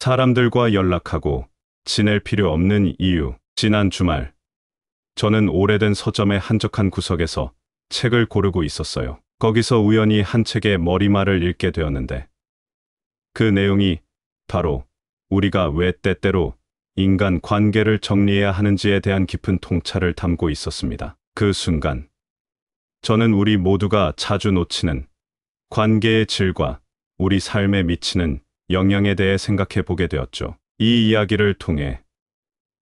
사람들과 연락하고 지낼 필요 없는 이유. 지난 주말, 저는 오래된 서점의 한적한 구석에서 책을 고르고 있었어요. 거기서 우연히 한 책의 머리말을 읽게 되었는데, 그 내용이 바로 우리가 왜 때때로 인간 관계를 정리해야 하는지에 대한 깊은 통찰을 담고 있었습니다. 그 순간, 저는 우리 모두가 자주 놓치는 관계의 질과 우리 삶에 미치는 영향에 대해 생각해 보게 되었죠. 이 이야기를 통해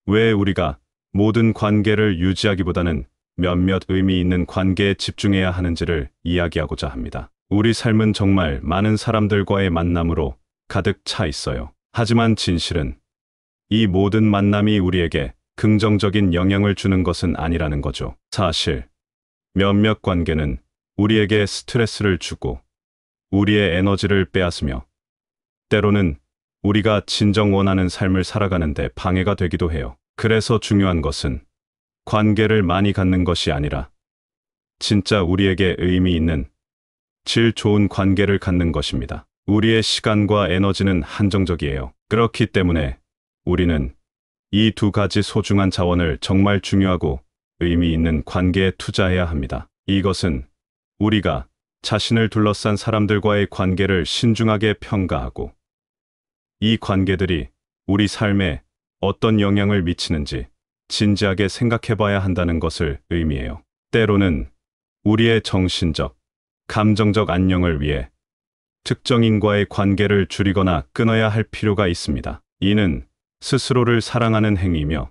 왜 우리가 모든 관계를 유지하기보다는 몇몇 의미 있는 관계에 집중해야 하는지를 이야기하고자 합니다. 우리 삶은 정말 많은 사람들과의 만남으로 가득 차 있어요. 하지만 진실은 이 모든 만남이 우리에게 긍정적인 영향을 주는 것은 아니라는 거죠. 사실 몇몇 관계는 우리에게 스트레스를 주고 우리의 에너지를 빼앗으며 때로는 우리가 진정 원하는 삶을 살아가는데 방해가 되기도 해요. 그래서 중요한 것은 관계를 많이 갖는 것이 아니라 진짜 우리에게 의미 있는 질 좋은 관계를 갖는 것입니다. 우리의 시간과 에너지는 한정적이에요. 그렇기 때문에 우리는 이 두 가지 소중한 자원을 정말 중요하고 의미 있는 관계에 투자해야 합니다. 이것은 우리가 자신을 둘러싼 사람들과의 관계를 신중하게 평가하고 이 관계들이 우리 삶에 어떤 영향을 미치는지 진지하게 생각해 봐야 한다는 것을 의미해요. 때로는 우리의 정신적, 감정적 안녕을 위해 특정인과의 관계를 줄이거나 끊어야 할 필요가 있습니다. 이는 스스로를 사랑하는 행위며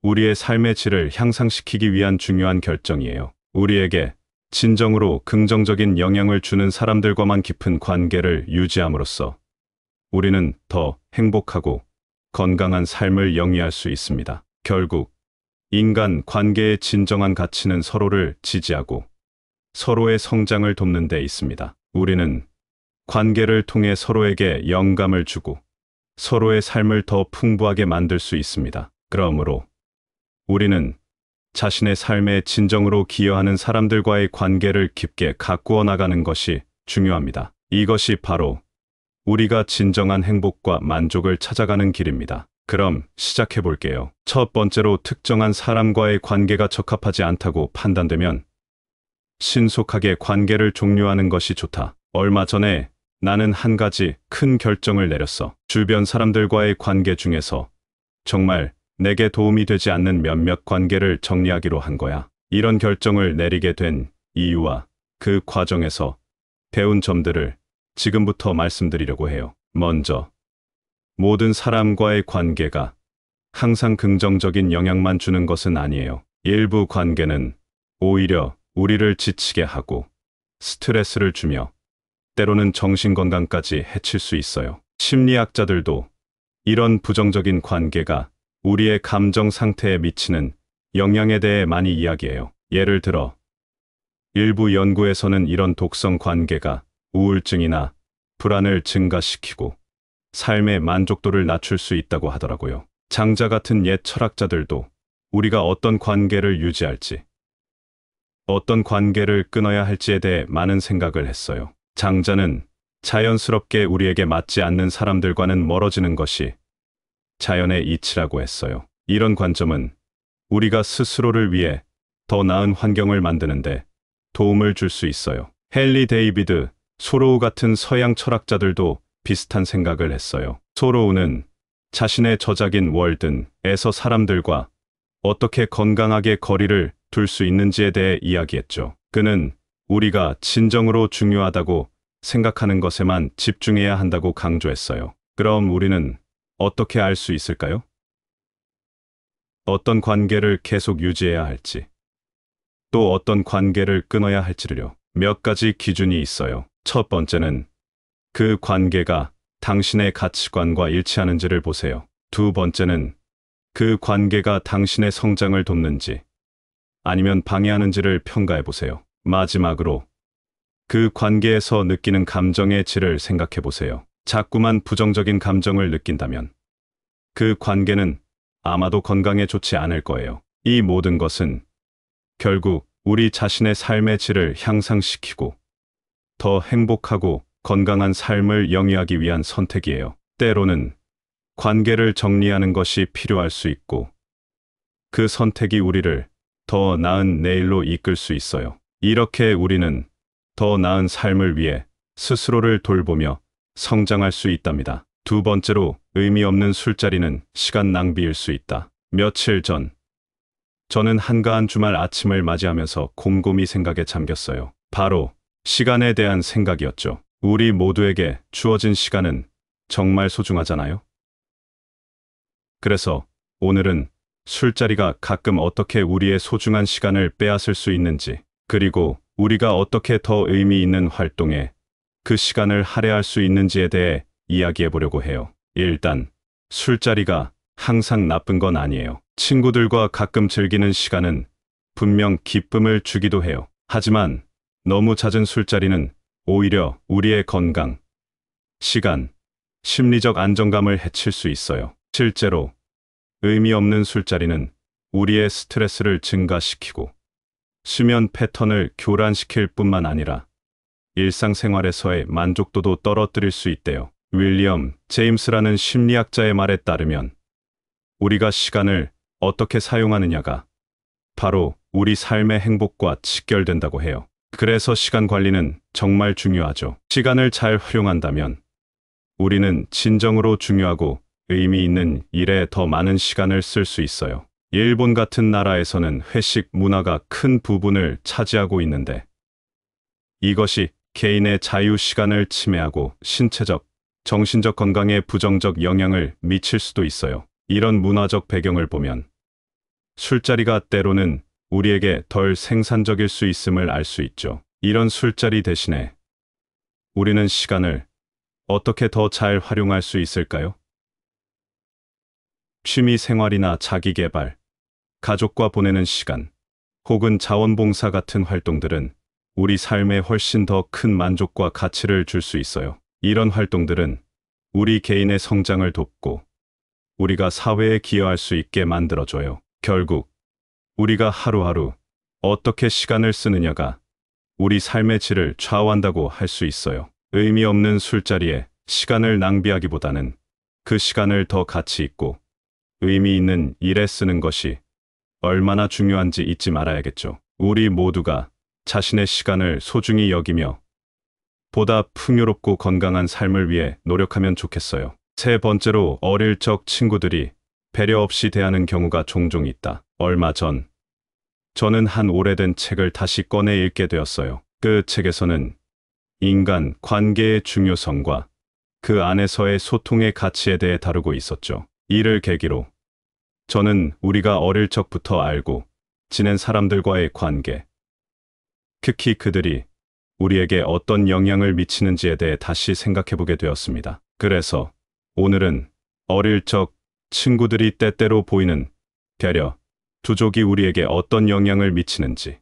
우리의 삶의 질을 향상시키기 위한 중요한 결정이에요. 우리에게 진정으로 긍정적인 영향을 주는 사람들과만 깊은 관계를 유지함으로써 우리는 더 행복하고 건강한 삶을 영위할 수 있습니다. 결국 인간 관계의 진정한 가치는 서로를 지지하고 서로의 성장을 돕는 데 있습니다. 우리는 관계를 통해 서로에게 영감을 주고 서로의 삶을 더 풍부하게 만들 수 있습니다. 그러므로 우리는 자신의 삶에 진정으로 기여하는 사람들과의 관계를 깊게 가꾸어 나가는 것이 중요합니다. 이것이 바로 우리가 진정한 행복과 만족을 찾아가는 길입니다. 그럼 시작해 볼게요. 첫 번째로, 특정한 사람과의 관계가 적합하지 않다고 판단되면 신속하게 관계를 종료하는 것이 좋다. 얼마 전에 나는 한 가지 큰 결정을 내렸어. 주변 사람들과의 관계 중에서 정말 내게 도움이 되지 않는 몇몇 관계를 정리하기로 한 거야. 이런 결정을 내리게 된 이유와 그 과정에서 배운 점들을 지금부터 말씀드리려고 해요. 먼저, 모든 사람과의 관계가 항상 긍정적인 영향만 주는 것은 아니에요. 일부 관계는 오히려 우리를 지치게 하고 스트레스를 주며 때로는 정신건강까지 해칠 수 있어요. 심리학자들도 이런 부정적인 관계가 우리의 감정 상태에 미치는 영향에 대해 많이 이야기해요. 예를 들어, 일부 연구에서는 이런 독성 관계가 우울증이나 불안을 증가시키고 삶의 만족도를 낮출 수 있다고 하더라고요. 장자 같은 옛 철학자들도 우리가 어떤 관계를 유지할지, 어떤 관계를 끊어야 할지에 대해 많은 생각을 했어요. 장자는 자연스럽게 우리에게 맞지 않는 사람들과는 멀어지는 것이 자연의 이치라고 했어요. 이런 관점은 우리가 스스로를 위해 더 나은 환경을 만드는데 도움을 줄 수 있어요. 헨리 데이비드 소로우 같은 서양 철학자들도 비슷한 생각을 했어요. 소로우는 자신의 저작인 월든에서 사람들과 어떻게 건강하게 거리를 둘 수 있는지에 대해 이야기했죠. 그는 우리가 진정으로 중요하다고 생각하는 것에만 집중해야 한다고 강조했어요. 그럼 우리는 어떻게 알 수 있을까요? 어떤 관계를 계속 유지해야 할지, 또 어떤 관계를 끊어야 할지를요. 몇 가지 기준이 있어요. 첫 번째는 그 관계가 당신의 가치관과 일치하는지를 보세요. 두 번째는 그 관계가 당신의 성장을 돕는지 아니면 방해하는지를 평가해 보세요. 마지막으로 그 관계에서 느끼는 감정의 질을 생각해 보세요. 자꾸만 부정적인 감정을 느낀다면 그 관계는 아마도 건강에 좋지 않을 거예요. 이 모든 것은 결국 우리 자신의 삶의 질을 향상시키고 더 행복하고 건강한 삶을 영위하기 위한 선택이에요. 때로는 관계를 정리하는 것이 필요할 수 있고, 그 선택이 우리를 더 나은 내일로 이끌 수 있어요. 이렇게 우리는 더 나은 삶을 위해 스스로를 돌보며 성장할 수 있답니다. 두 번째로, 의미 없는 술자리는 시간 낭비일 수 있다. 며칠 전, 저는 한가한 주말 아침을 맞이하면서 곰곰이 생각에 잠겼어요. 바로 시간에 대한 생각이었죠. 우리 모두에게 주어진 시간은 정말 소중하잖아요. 그래서 오늘은 술자리가 가끔 어떻게 우리의 소중한 시간을 빼앗을 수 있는지, 그리고 우리가 어떻게 더 의미 있는 활동에 그 시간을 할애할 수 있는지에 대해 이야기해 보려고 해요. 일단, 술자리가 항상 나쁜 건 아니에요. 친구들과 가끔 즐기는 시간은 분명 기쁨을 주기도 해요. 하지만 너무 잦은 술자리는 오히려 우리의 건강, 시간, 심리적 안정감을 해칠 수 있어요. 실제로 의미 없는 술자리는 우리의 스트레스를 증가시키고 수면 패턴을 교란시킬 뿐만 아니라 일상생활에서의 만족도도 떨어뜨릴 수 있대요. 윌리엄 제임스라는 심리학자의 말에 따르면 우리가 시간을 어떻게 사용하느냐가 바로 우리 삶의 행복과 직결된다고 해요. 그래서 시간 관리는 정말 중요하죠. 시간을 잘 활용한다면 우리는 진정으로 중요하고 의미 있는 일에 더 많은 시간을 쓸 수 있어요. 일본 같은 나라에서는 회식 문화가 큰 부분을 차지하고 있는데, 이것이 개인의 자유 시간을 침해하고 신체적, 정신적 건강에 부정적 영향을 미칠 수도 있어요. 이런 문화적 배경을 보면 술자리가 때로는 우리에게 덜 생산적일 수 있음을 알 수 있죠. 이런 술자리 대신에 우리는 시간을 어떻게 더 잘 활용할 수 있을까요? 취미 생활이나 자기 개발, 가족과 보내는 시간, 혹은 자원봉사 같은 활동들은 우리 삶에 훨씬 더 큰 만족과 가치를 줄 수 있어요. 이런 활동들은 우리 개인의 성장을 돕고 우리가 사회에 기여할 수 있게 만들어줘요. 결국 우리가 하루하루 어떻게 시간을 쓰느냐가 우리 삶의 질을 좌우한다고 할 수 있어요. 의미 없는 술자리에 시간을 낭비하기보다는 그 시간을 더 가치 있고 의미 있는 일에 쓰는 것이 얼마나 중요한지 잊지 말아야겠죠. 우리 모두가 자신의 시간을 소중히 여기며 보다 풍요롭고 건강한 삶을 위해 노력하면 좋겠어요. 세 번째로, 어릴 적 친구들이 배려 없이 대하는 경우가 종종 있다. 얼마 전 저는 한 오래된 책을 다시 꺼내 읽게 되었어요. 그 책에서는 인간 관계의 중요성과 그 안에서의 소통의 가치에 대해 다루고 있었죠. 이를 계기로 저는 우리가 어릴 적부터 알고 지낸 사람들과의 관계, 특히 그들이 우리에게 어떤 영향을 미치는지에 대해 다시 생각해보게 되었습니다. 그래서 오늘은 어릴 적 친구들이 때때로 보이는 배려, 부족이 우리에게 어떤 영향을 미치는지,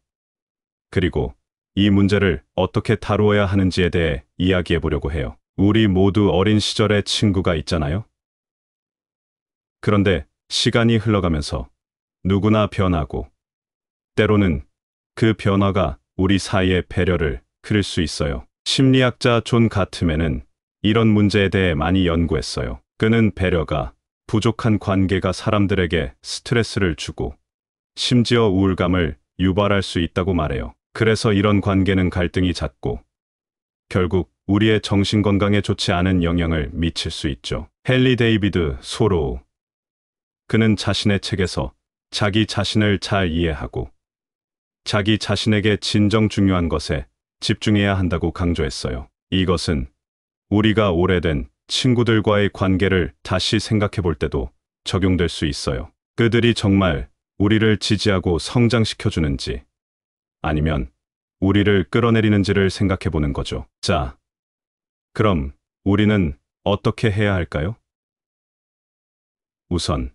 그리고 이 문제를 어떻게 다루어야 하는지에 대해 이야기해 보려고 해요. 우리 모두 어린 시절의 친구가 있잖아요. 그런데 시간이 흘러가면서 누구나 변하고, 때로는 그 변화가 우리 사이의 배려를 흐릴 수 있어요. 심리학자 존 가트맨은 이런 문제에 대해 많이 연구했어요. 그는 배려가 부족한 관계가 사람들에게 스트레스를 주고 심지어 우울감을 유발할 수 있다고 말해요. 그래서 이런 관계는 갈등이 잦고 결국 우리의 정신건강에 좋지 않은 영향을 미칠 수 있죠. 헨리 데이비드 소로우, 그는 자신의 책에서 자기 자신을 잘 이해하고 자기 자신에게 진정 중요한 것에 집중해야 한다고 강조했어요. 이것은 우리가 오래된 친구들과의 관계를 다시 생각해 볼 때도 적용될 수 있어요. 그들이 정말 우리를 지지하고 성장시켜주는지 아니면 우리를 끌어내리는지를 생각해 보는 거죠. 자, 그럼 우리는 어떻게 해야 할까요? 우선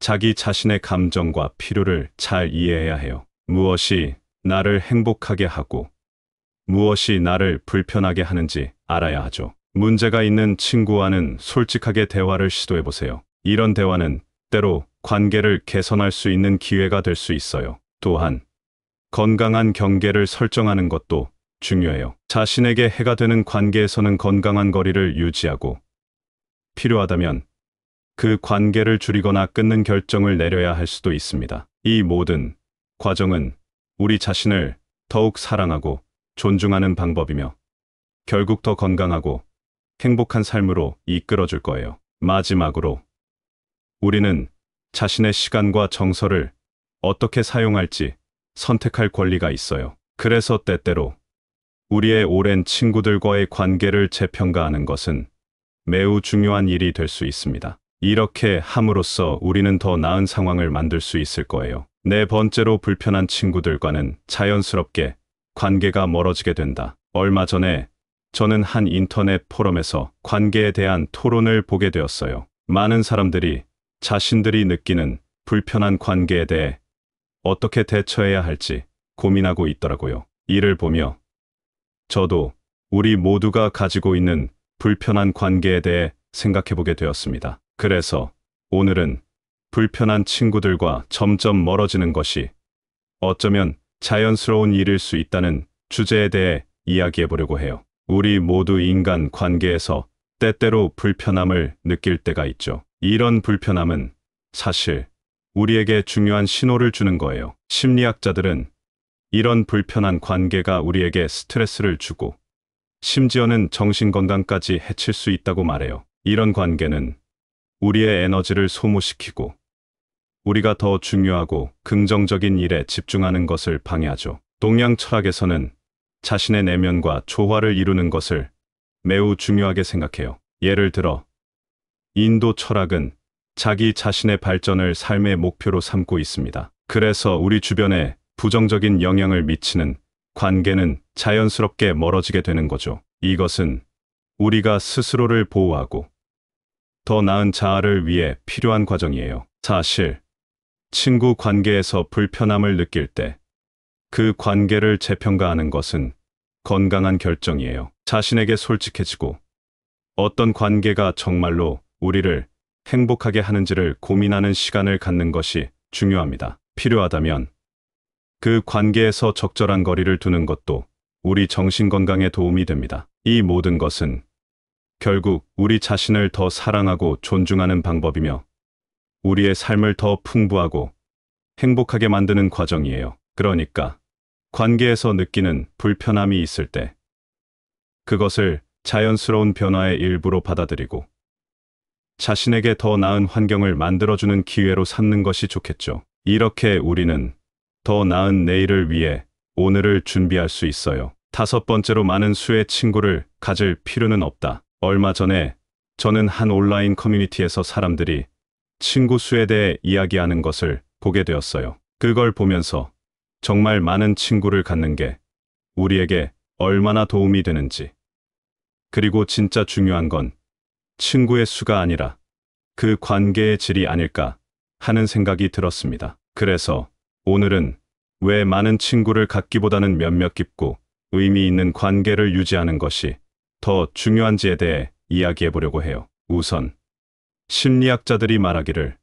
자기 자신의 감정과 필요를 잘 이해해야 해요. 무엇이 나를 행복하게 하고 무엇이 나를 불편하게 하는지 알아야 하죠. 문제가 있는 친구와는 솔직하게 대화를 시도해 보세요. 이런 대화는 때로 관계를 개선할 수 있는 기회가 될 수 있어요. 또한 건강한 경계를 설정하는 것도 중요해요. 자신에게 해가 되는 관계에서는 건강한 거리를 유지하고 필요하다면 그 관계를 줄이거나 끊는 결정을 내려야 할 수도 있습니다. 이 모든 과정은 우리 자신을 더욱 사랑하고 존중하는 방법이며 결국 더 건강하고 행복한 삶으로 이끌어 줄 거예요. 마지막으로 우리는 자신의 시간과 정서를 어떻게 사용할지 선택할 권리가 있어요. 그래서 때때로 우리의 오랜 친구들과의 관계를 재평가하는 것은 매우 중요한 일이 될 수 있습니다. 이렇게 함으로써 우리는 더 나은 상황을 만들 수 있을 거예요. 네 번째로, 불편한 친구들과는 자연스럽게 관계가 멀어지게 된다. 얼마 전에 저는 한 인터넷 포럼에서 관계에 대한 토론을 보게 되었어요. 많은 사람들이 자신들이 느끼는 불편한 관계에 대해 어떻게 대처해야 할지 고민하고 있더라고요. 이를 보며 저도 우리 모두가 가지고 있는 불편한 관계에 대해 생각해 보게 되었습니다. 그래서 오늘은 불편한 친구들과 점점 멀어지는 것이 어쩌면 자연스러운 일일 수 있다는 주제에 대해 이야기해 보려고 해요. 우리 모두 인간 관계에서 때때로 불편함을 느낄 때가 있죠. 이런 불편함은 사실 우리에게 중요한 신호를 주는 거예요. 심리학자들은 이런 불편한 관계가 우리에게 스트레스를 주고 심지어는 정신건강까지 해칠 수 있다고 말해요. 이런 관계는 우리의 에너지를 소모시키고 우리가 더 중요하고 긍정적인 일에 집중하는 것을 방해하죠. 동양 철학에서는 자신의 내면과 조화를 이루는 것을 매우 중요하게 생각해요. 예를 들어 인도 철학은 자기 자신의 발전을 삶의 목표로 삼고 있습니다. 그래서 우리 주변에 부정적인 영향을 미치는 관계는 자연스럽게 멀어지게 되는 거죠. 이것은 우리가 스스로를 보호하고 더 나은 자아를 위해 필요한 과정이에요. 사실 친구 관계에서 불편함을 느낄 때 그 관계를 재평가하는 것은 건강한 결정이에요. 자신에게 솔직해지고 어떤 관계가 정말로 우리를 행복하게 하는지를 고민하는 시간을 갖는 것이 중요합니다. 필요하다면 그 관계에서 적절한 거리를 두는 것도 우리 정신 건강에 도움이 됩니다. 이 모든 것은 결국 우리 자신을 더 사랑하고 존중하는 방법이며 우리의 삶을 더 풍부하고 행복하게 만드는 과정이에요. 그러니까 관계에서 느끼는 불편함이 있을 때 그것을 자연스러운 변화의 일부로 받아들이고 자신에게 더 나은 환경을 만들어주는 기회로 삼는 것이 좋겠죠. 이렇게 우리는 더 나은 내일을 위해 오늘을 준비할 수 있어요. 다섯 번째로, 많은 수의 친구를 가질 필요는 없다. 얼마 전에 저는 한 온라인 커뮤니티에서 사람들이 친구 수에 대해 이야기하는 것을 보게 되었어요. 그걸 보면서 정말 많은 친구를 갖는 게 우리에게 얼마나 도움이 되는지, 그리고 진짜 중요한 건 친구의 수가 아니라 그 관계의 질이 아닐까 하는 생각이 들었습니다. 그래서 오늘은 왜 많은 친구를 갖기보다는 몇몇 깊고 의미 있는 관계를 유지하는 것이 더 중요한지에 대해 이야기해 보려고 해요. 우선 심리학자들이 말하기를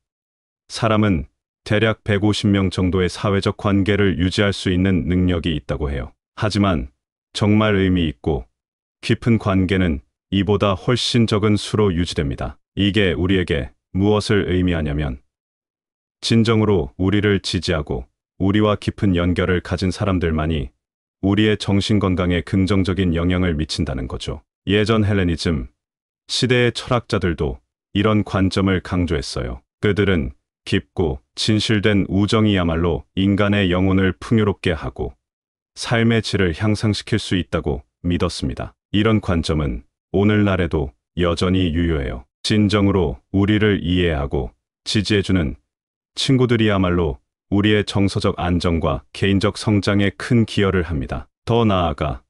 사람은 대략 150명 정도의 사회적 관계를 유지할 수 있는 능력이 있다고 해요. 하지만 정말 의미 있고 깊은 관계는 이보다 훨씬 적은 수로 유지됩니다. 이게 우리에게 무엇을 의미하냐면 진정으로 우리를 지지하고 우리와 깊은 연결을 가진 사람들만이 우리의 정신 건강에 긍정적인 영향을 미친다는 거죠. 예전 헬레니즘 시대의 철학자들도 이런 관점을 강조했어요. 그들은 깊고 진실된 우정이야말로 인간의 영혼을 풍요롭게 하고 삶의 질을 향상시킬 수 있다고 믿었습니다. 이런 관점은 오늘날에도 여전히 유효해요. 진정으로 우리를 이해하고 지지해주는 친구들이야말로 우리의 정서적 안정과 개인적 성장에 큰 기여를 합니다. 더 나아가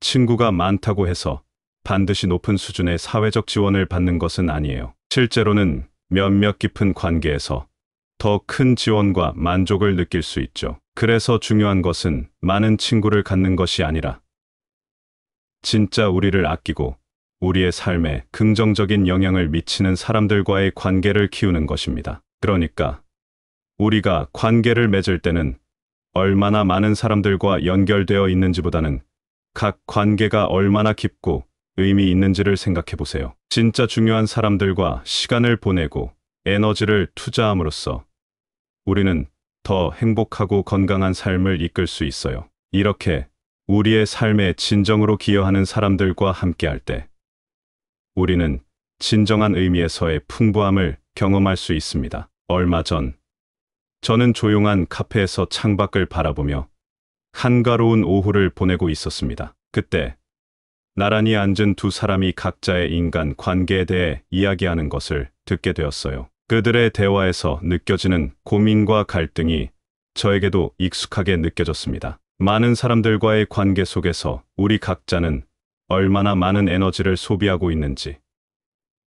친구가 많다고 해서 반드시 높은 수준의 사회적 지원을 받는 것은 아니에요. 실제로는 몇몇 깊은 관계에서 더 큰 지원과 만족을 느낄 수 있죠. 그래서 중요한 것은 많은 친구를 갖는 것이 아니라 진짜 우리를 아끼고 우리의 삶에 긍정적인 영향을 미치는 사람들과의 관계를 키우는 것입니다. 그러니까 우리가 관계를 맺을 때는 얼마나 많은 사람들과 연결되어 있는지보다는 각 관계가 얼마나 깊고 의미 있는지를 생각해 보세요. 진짜 중요한 사람들과 시간을 보내고 에너지를 투자함으로써 우리는 더 행복하고 건강한 삶을 이끌 수 있어요. 이렇게 우리의 삶에 진정으로 기여하는 사람들과 함께할 때 우리는 진정한 의미에서의 풍부함을 경험할 수 있습니다. 얼마 전 저는 조용한 카페에서 창밖을 바라보며 한가로운 오후를 보내고 있었습니다. 그때 나란히 앉은 두 사람이 각자의 인간 관계에 대해 이야기하는 것을 듣게 되었어요. 그들의 대화에서 느껴지는 고민과 갈등이 저에게도 익숙하게 느껴졌습니다. 많은 사람들과의 관계 속에서 우리 각자는 얼마나 많은 에너지를 소비하고 있는지,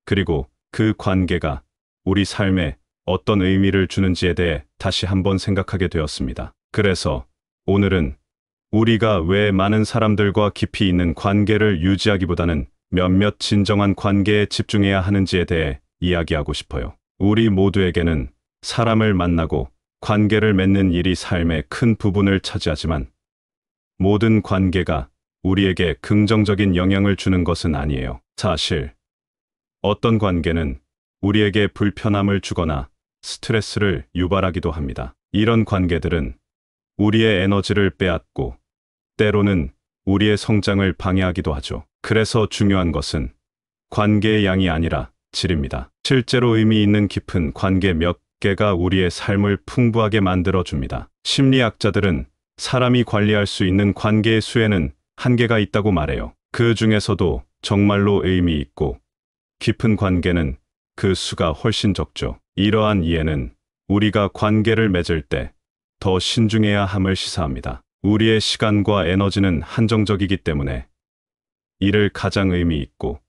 그리고 그 관계가 우리 삶에 어떤 의미를 주는지에 대해 다시 한번 생각하게 되었습니다. 그래서 오늘은 우리가 왜 많은 사람들과 깊이 있는 관계를 유지하기보다는 몇몇 진정한 관계에 집중해야 하는지에 대해 이야기하고 싶어요. 우리 모두에게는 사람을 만나고 관계를 맺는 일이 삶의 큰 부분을 차지하지만 모든 관계가 우리에게 긍정적인 영향을 주는 것은 아니에요. 사실 어떤 관계는 우리에게 불편함을 주거나 스트레스를 유발하기도 합니다. 이런 관계들은 우리의 에너지를 빼앗고 때로는 우리의 성장을 방해하기도 하죠. 그래서 중요한 것은 관계의 양이 아니라 질입니다. 실제로 의미 있는 깊은 관계 몇 개가 우리의 삶을 풍부하게 만들어줍니다. 심리학자들은 사람이 관리할 수 있는 관계의 수에는 한계가 있다고 말해요. 그 중에서도 정말로 의미 있고 깊은 관계는 그 수가 훨씬 적죠. 이러한 이해는 우리가 관계를 맺을 때 더 신중해야 함을 시사합니다. 우리의 시간과 에너지는 한정적이기 때문에 이를 가장 의미 있고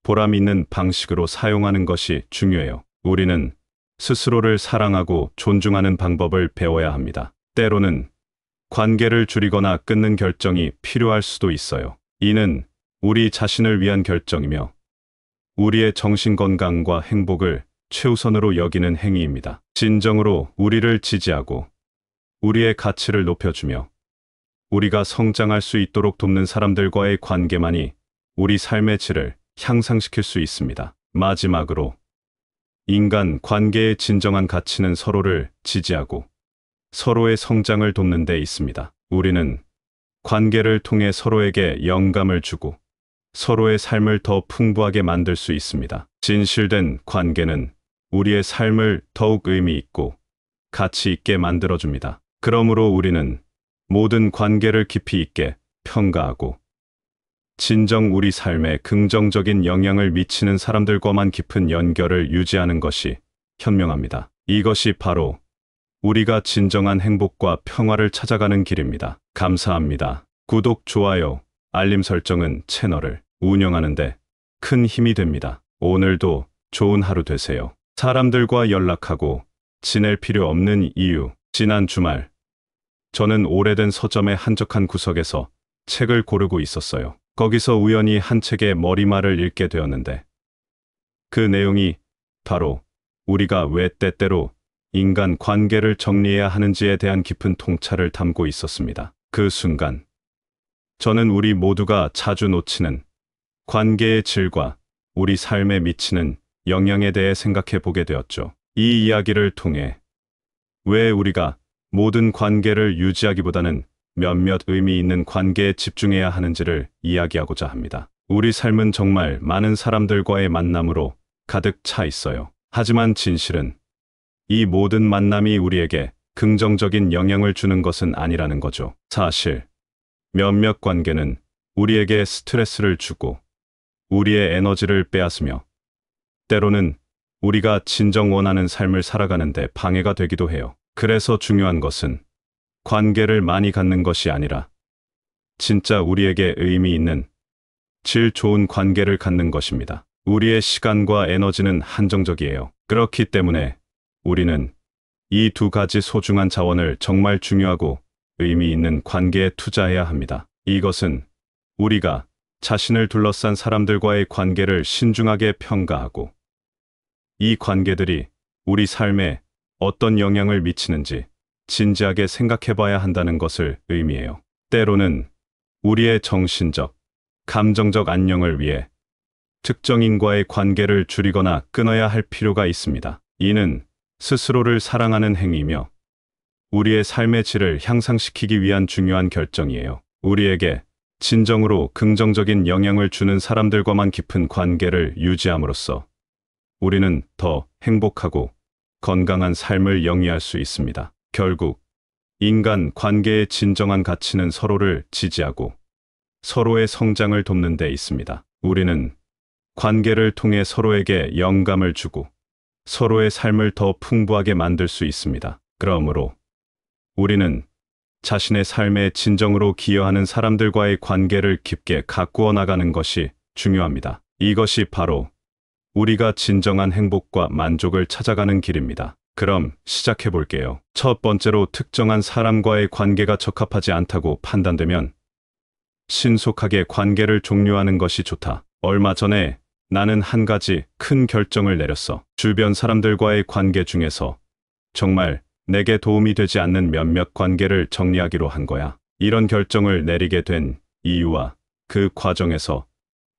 보람 있는 방식으로 사용하는 것이 중요해요. 우리는 스스로를 사랑하고 존중하는 방법을 배워야 합니다. 때로는 관계를 줄이거나 끊는 결정이 필요할 수도 있어요. 이는 우리 자신을 위한 결정이며 우리의 정신 건강과 행복을 최우선으로 여기는 행위입니다. 진정으로 우리를 지지하고 우리의 가치를 높여주며 우리가 성장할 수 있도록 돕는 사람들과의 관계만이 우리 삶의 질을 향상시킬 수 있습니다. 마지막으로 인간 관계의 진정한 가치는 서로를 지지하고 서로의 성장을 돕는 데 있습니다. 우리는 관계를 통해 서로에게 영감을 주고 서로의 삶을 더 풍부하게 만들 수 있습니다. 진실된 관계는 우리의 삶을 더욱 의미 있고 가치 있게 만들어줍니다. 그러므로 우리는 모든 관계를 깊이 있게 평가하고 진정 우리 삶에 긍정적인 영향을 미치는 사람들과만 깊은 연결을 유지하는 것이 현명합니다. 이것이 바로 우리가 진정한 행복과 평화를 찾아가는 길입니다. 감사합니다. 구독, 좋아요, 알림 설정은 채널을 운영하는데 큰 힘이 됩니다. 오늘도 좋은 하루 되세요. 사람들과 연락하고 지낼 필요 없는 이유. 지난 주말 저는 오래된 서점의 한적한 구석에서 책을 고르고 있었어요. 거기서 우연히 한 책의 머리말을 읽게 되었는데 그 내용이 바로 우리가 왜 때때로 인간 관계를 정리해야 하는지에 대한 깊은 통찰을 담고 있었습니다. 그 순간 저는 우리 모두가 자주 놓치는 관계의 질과 우리 삶에 미치는 영향에 대해 생각해 보게 되었죠. 이 이야기를 통해 왜 우리가 모든 관계를 유지하기보다는 몇몇 의미 있는 관계에 집중해야 하는지를 이야기하고자 합니다. 우리 삶은 정말 많은 사람들과의 만남으로 가득 차 있어요. 하지만 진실은 이 모든 만남이 우리에게 긍정적인 영향을 주는 것은 아니라는 거죠. 사실 몇몇 관계는 우리에게 스트레스를 주고 우리의 에너지를 빼앗으며 때로는 우리가 진정 원하는 삶을 살아가는데 방해가 되기도 해요. 그래서 중요한 것은 관계를 많이 갖는 것이 아니라 진짜 우리에게 의미 있는 질 좋은 관계를 갖는 것입니다. 우리의 시간과 에너지는 한정적이에요. 그렇기 때문에 우리는 이 두 가지 소중한 자원을 정말 중요하고 의미 있는 관계에 투자해야 합니다. 이것은 우리가 자신을 둘러싼 사람들과의 관계를 신중하게 평가하고 이 관계들이 우리 삶에 어떤 영향을 미치는지 진지하게 생각해 봐야 한다는 것을 의미해요. 때로는 우리의 정신적, 감정적 안녕을 위해 특정인과의 관계를 줄이거나 끊어야 할 필요가 있습니다. 이는 스스로를 사랑하는 행위며 우리의 삶의 질을 향상시키기 위한 중요한 결정이에요. 우리에게 진정으로 긍정적인 영향을 주는 사람들과만 깊은 관계를 유지함으로써 우리는 더 행복하고 건강한 삶을 영위할 수 있습니다. 결국 인간 관계의 진정한 가치는 서로를 지지하고 서로의 성장을 돕는 데 있습니다. 우리는 관계를 통해 서로에게 영감을 주고 서로의 삶을 더 풍부하게 만들 수 있습니다. 그러므로 우리는 자신의 삶에 진정으로 기여하는 사람들과의 관계를 깊게 가꾸어 나가는 것이 중요합니다. 이것이 바로 우리가 진정한 행복과 만족을 찾아가는 길입니다. 그럼 시작해 볼게요. 첫 번째로, 특정한 사람과의 관계가 적합하지 않다고 판단되면 신속하게 관계를 종료하는 것이 좋다. 얼마 전에 나는 한 가지 큰 결정을 내렸어. 주변 사람들과의 관계 중에서 정말 내게 도움이 되지 않는 몇몇 관계를 정리하기로 한 거야. 이런 결정을 내리게 된 이유와 그 과정에서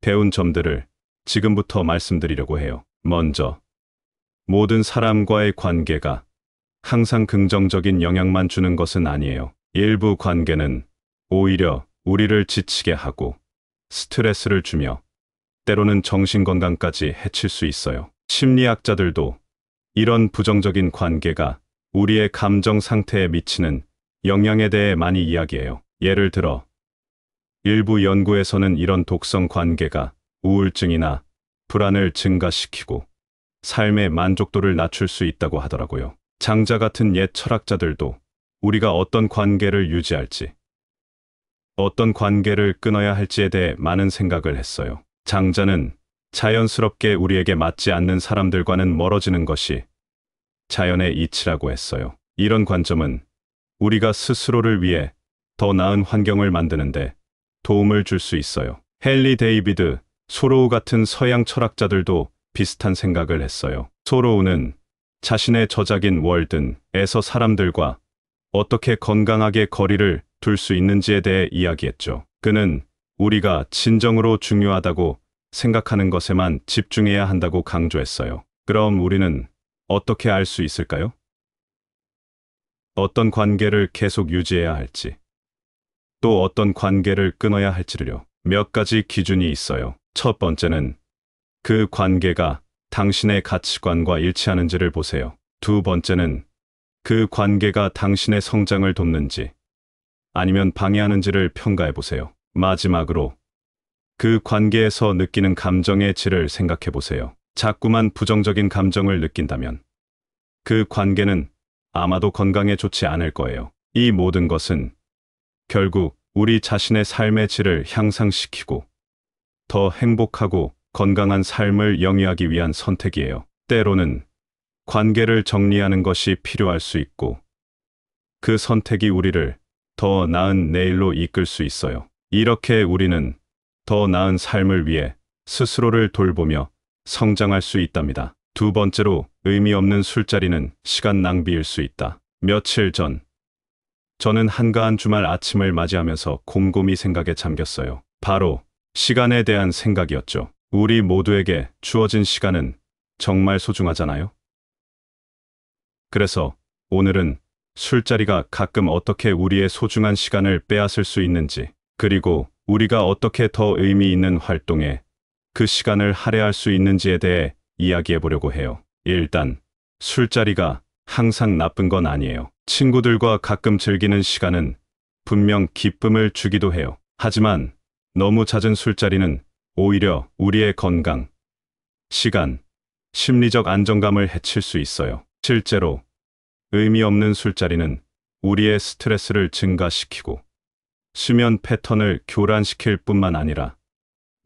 배운 점들을 지금부터 말씀드리려고 해요. 먼저, 모든 사람과의 관계가 항상 긍정적인 영향만 주는 것은 아니에요. 일부 관계는 오히려 우리를 지치게 하고 스트레스를 주며 때로는 정신건강까지 해칠 수 있어요. 심리학자들도 이런 부정적인 관계가 우리의 감정 상태에 미치는 영향에 대해 많이 이야기해요. 예를 들어, 일부 연구에서는 이런 독성 관계가 우울증이나 불안을 증가시키고 삶의 만족도를 낮출 수 있다고 하더라고요. 장자 같은 옛 철학자들도 우리가 어떤 관계를 유지할지, 어떤 관계를 끊어야 할지에 대해 많은 생각을 했어요. 장자는 자연스럽게 우리에게 맞지 않는 사람들과는 멀어지는 것이 자연의 이치라고 했어요. 이런 관점은 우리가 스스로를 위해 더 나은 환경을 만드는데 도움을 줄 수 있어요. 헨리 데이비드 소로우 같은 서양 철학자들도 비슷한 생각을 했어요. 소로우는 자신의 저작인 월든에서 사람들과 어떻게 건강하게 거리를 둘 수 있는지에 대해 이야기했죠. 그는 우리가 진정으로 중요하다고 생각하는 것에만 집중해야 한다고 강조했어요. 그럼 우리는 어떻게 알 수 있을까요? 어떤 관계를 계속 유지해야 할지, 또 어떤 관계를 끊어야 할지를요. 몇 가지 기준이 있어요. 첫 번째는 그 관계가 당신의 가치관과 일치하는지를 보세요. 두 번째는 그 관계가 당신의 성장을 돕는지 아니면 방해하는지를 평가해 보세요. 마지막으로 그 관계에서 느끼는 감정의 질을 생각해 보세요. 자꾸만 부정적인 감정을 느낀다면 그 관계는 아마도 건강에 좋지 않을 거예요. 이 모든 것은 결국 우리 자신의 삶의 질을 향상시키고 더 행복하고 건강한 삶을 영위하기 위한 선택이에요. 때로는 관계를 정리하는 것이 필요할 수 있고 그 선택이 우리를 더 나은 내일로 이끌 수 있어요. 이렇게 우리는 더 나은 삶을 위해 스스로를 돌보며 성장할 수 있답니다. 두 번째로, 의미 없는 술자리는 시간 낭비일 수 있다. 며칠 전, 저는 한가한 주말 아침을 맞이하면서 곰곰이 생각에 잠겼어요. 바로 시간에 대한 생각이었죠. 우리 모두에게 주어진 시간은 정말 소중하잖아요. 그래서 오늘은 술자리가 가끔 어떻게 우리의 소중한 시간을 빼앗을 수 있는지, 그리고 우리가 어떻게 더 의미 있는 활동에 그 시간을 할애할 수 있는지에 대해 이야기해 보려고 해요. 일단, 술자리가 항상 나쁜 건 아니에요. 친구들과 가끔 즐기는 시간은 분명 기쁨을 주기도 해요. 하지만 너무 잦은 술자리는 오히려 우리의 건강, 시간, 심리적 안정감을 해칠 수 있어요. 실제로 의미 없는 술자리는 우리의 스트레스를 증가시키고 수면 패턴을 교란시킬 뿐만 아니라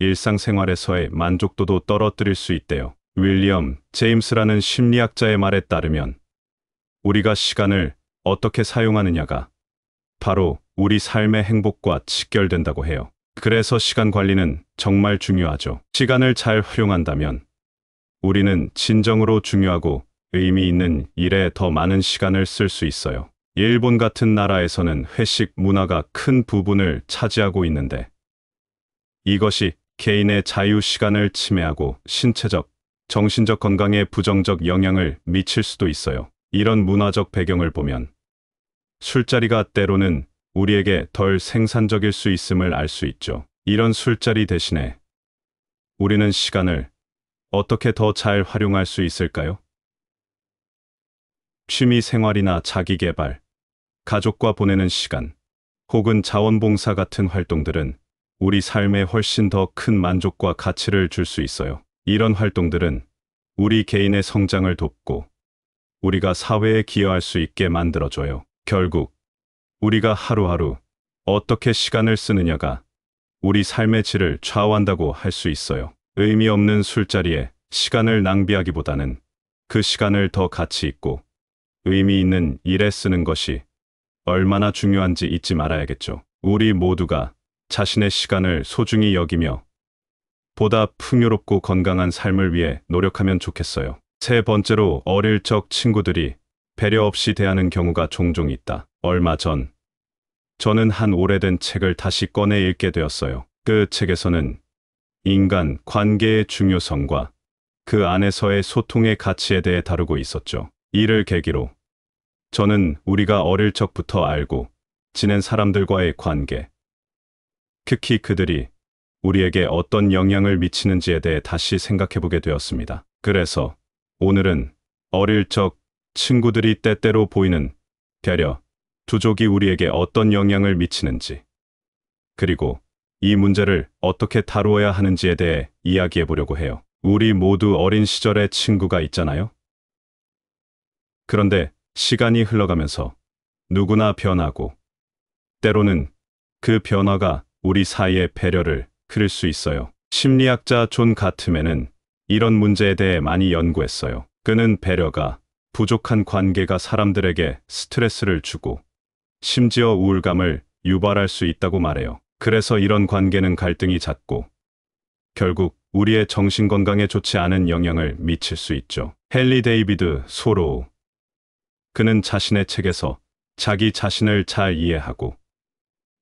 일상생활에서의 만족도도 떨어뜨릴 수 있대요. 윌리엄 제임스라는 심리학자의 말에 따르면 우리가 시간을 어떻게 사용하느냐가 바로 우리 삶의 행복과 직결된다고 해요. 그래서 시간 관리는 정말 중요하죠. 시간을 잘 활용한다면 우리는 진정으로 중요하고 의미 있는 일에 더 많은 시간을 쓸 수 있어요. 일본 같은 나라에서는 회식 문화가 큰 부분을 차지하고 있는데 이것이 개인의 자유 시간을 침해하고 신체적, 정신적 건강에 부정적 영향을 미칠 수도 있어요. 이런 문화적 배경을 보면 술자리가 때로는 우리에게 덜 생산적일 수 있음을 알 수 있죠. 이런 술자리 대신에 우리는 시간을 어떻게 더 잘 활용할 수 있을까요? 취미 생활이나 자기 개발, 가족과 보내는 시간, 혹은 자원봉사 같은 활동들은 우리 삶에 훨씬 더 큰 만족과 가치를 줄 수 있어요. 이런 활동들은 우리 개인의 성장을 돕고 우리가 사회에 기여할 수 있게 만들어줘요. 결국 우리가 하루하루 어떻게 시간을 쓰느냐가 우리 삶의 질을 좌우한다고 할 수 있어요. 의미 없는 술자리에 시간을 낭비하기보다는 그 시간을 더 가치 있고 의미 있는 일에 쓰는 것이 얼마나 중요한지 잊지 말아야겠죠. 우리 모두가 자신의 시간을 소중히 여기며 보다 풍요롭고 건강한 삶을 위해 노력하면 좋겠어요. 세 번째로, 어릴 적 친구들이 배려 없이 대하는 경우가 종종 있다. 얼마 전 저는 한 오래된 책을 다시 꺼내 읽게 되었어요. 그 책에서는 인간 관계의 중요성과 그 안에서의 소통의 가치에 대해 다루고 있었죠. 이를 계기로 저는 우리가 어릴 적부터 알고 지낸 사람들과의 관계, 특히 그들이 우리에게 어떤 영향을 미치는지에 대해 다시 생각해보게 되었습니다. 그래서 오늘은 어릴 적 친구들이 때때로 보이는 배려, 부족이 우리에게 어떤 영향을 미치는지, 그리고 이 문제를 어떻게 다루어야 하는지에 대해 이야기해 보려고 해요. 우리 모두 어린 시절에 친구가 있잖아요? 그런데 시간이 흘러가면서 누구나 변하고 때로는 그 변화가 우리 사이의 배려를 흐릴 수 있어요. 심리학자 존 가트맨은 이런 문제에 대해 많이 연구했어요. 그는 배려가 부족한 관계가 사람들에게 스트레스를 주고 심지어 우울감을 유발할 수 있다고 말해요. 그래서 이런 관계는 갈등이 잦고 결국 우리의 정신건강에 좋지 않은 영향을 미칠 수 있죠. 헨리 데이비드 소로우, 그는 자신의 책에서 자기 자신을 잘 이해하고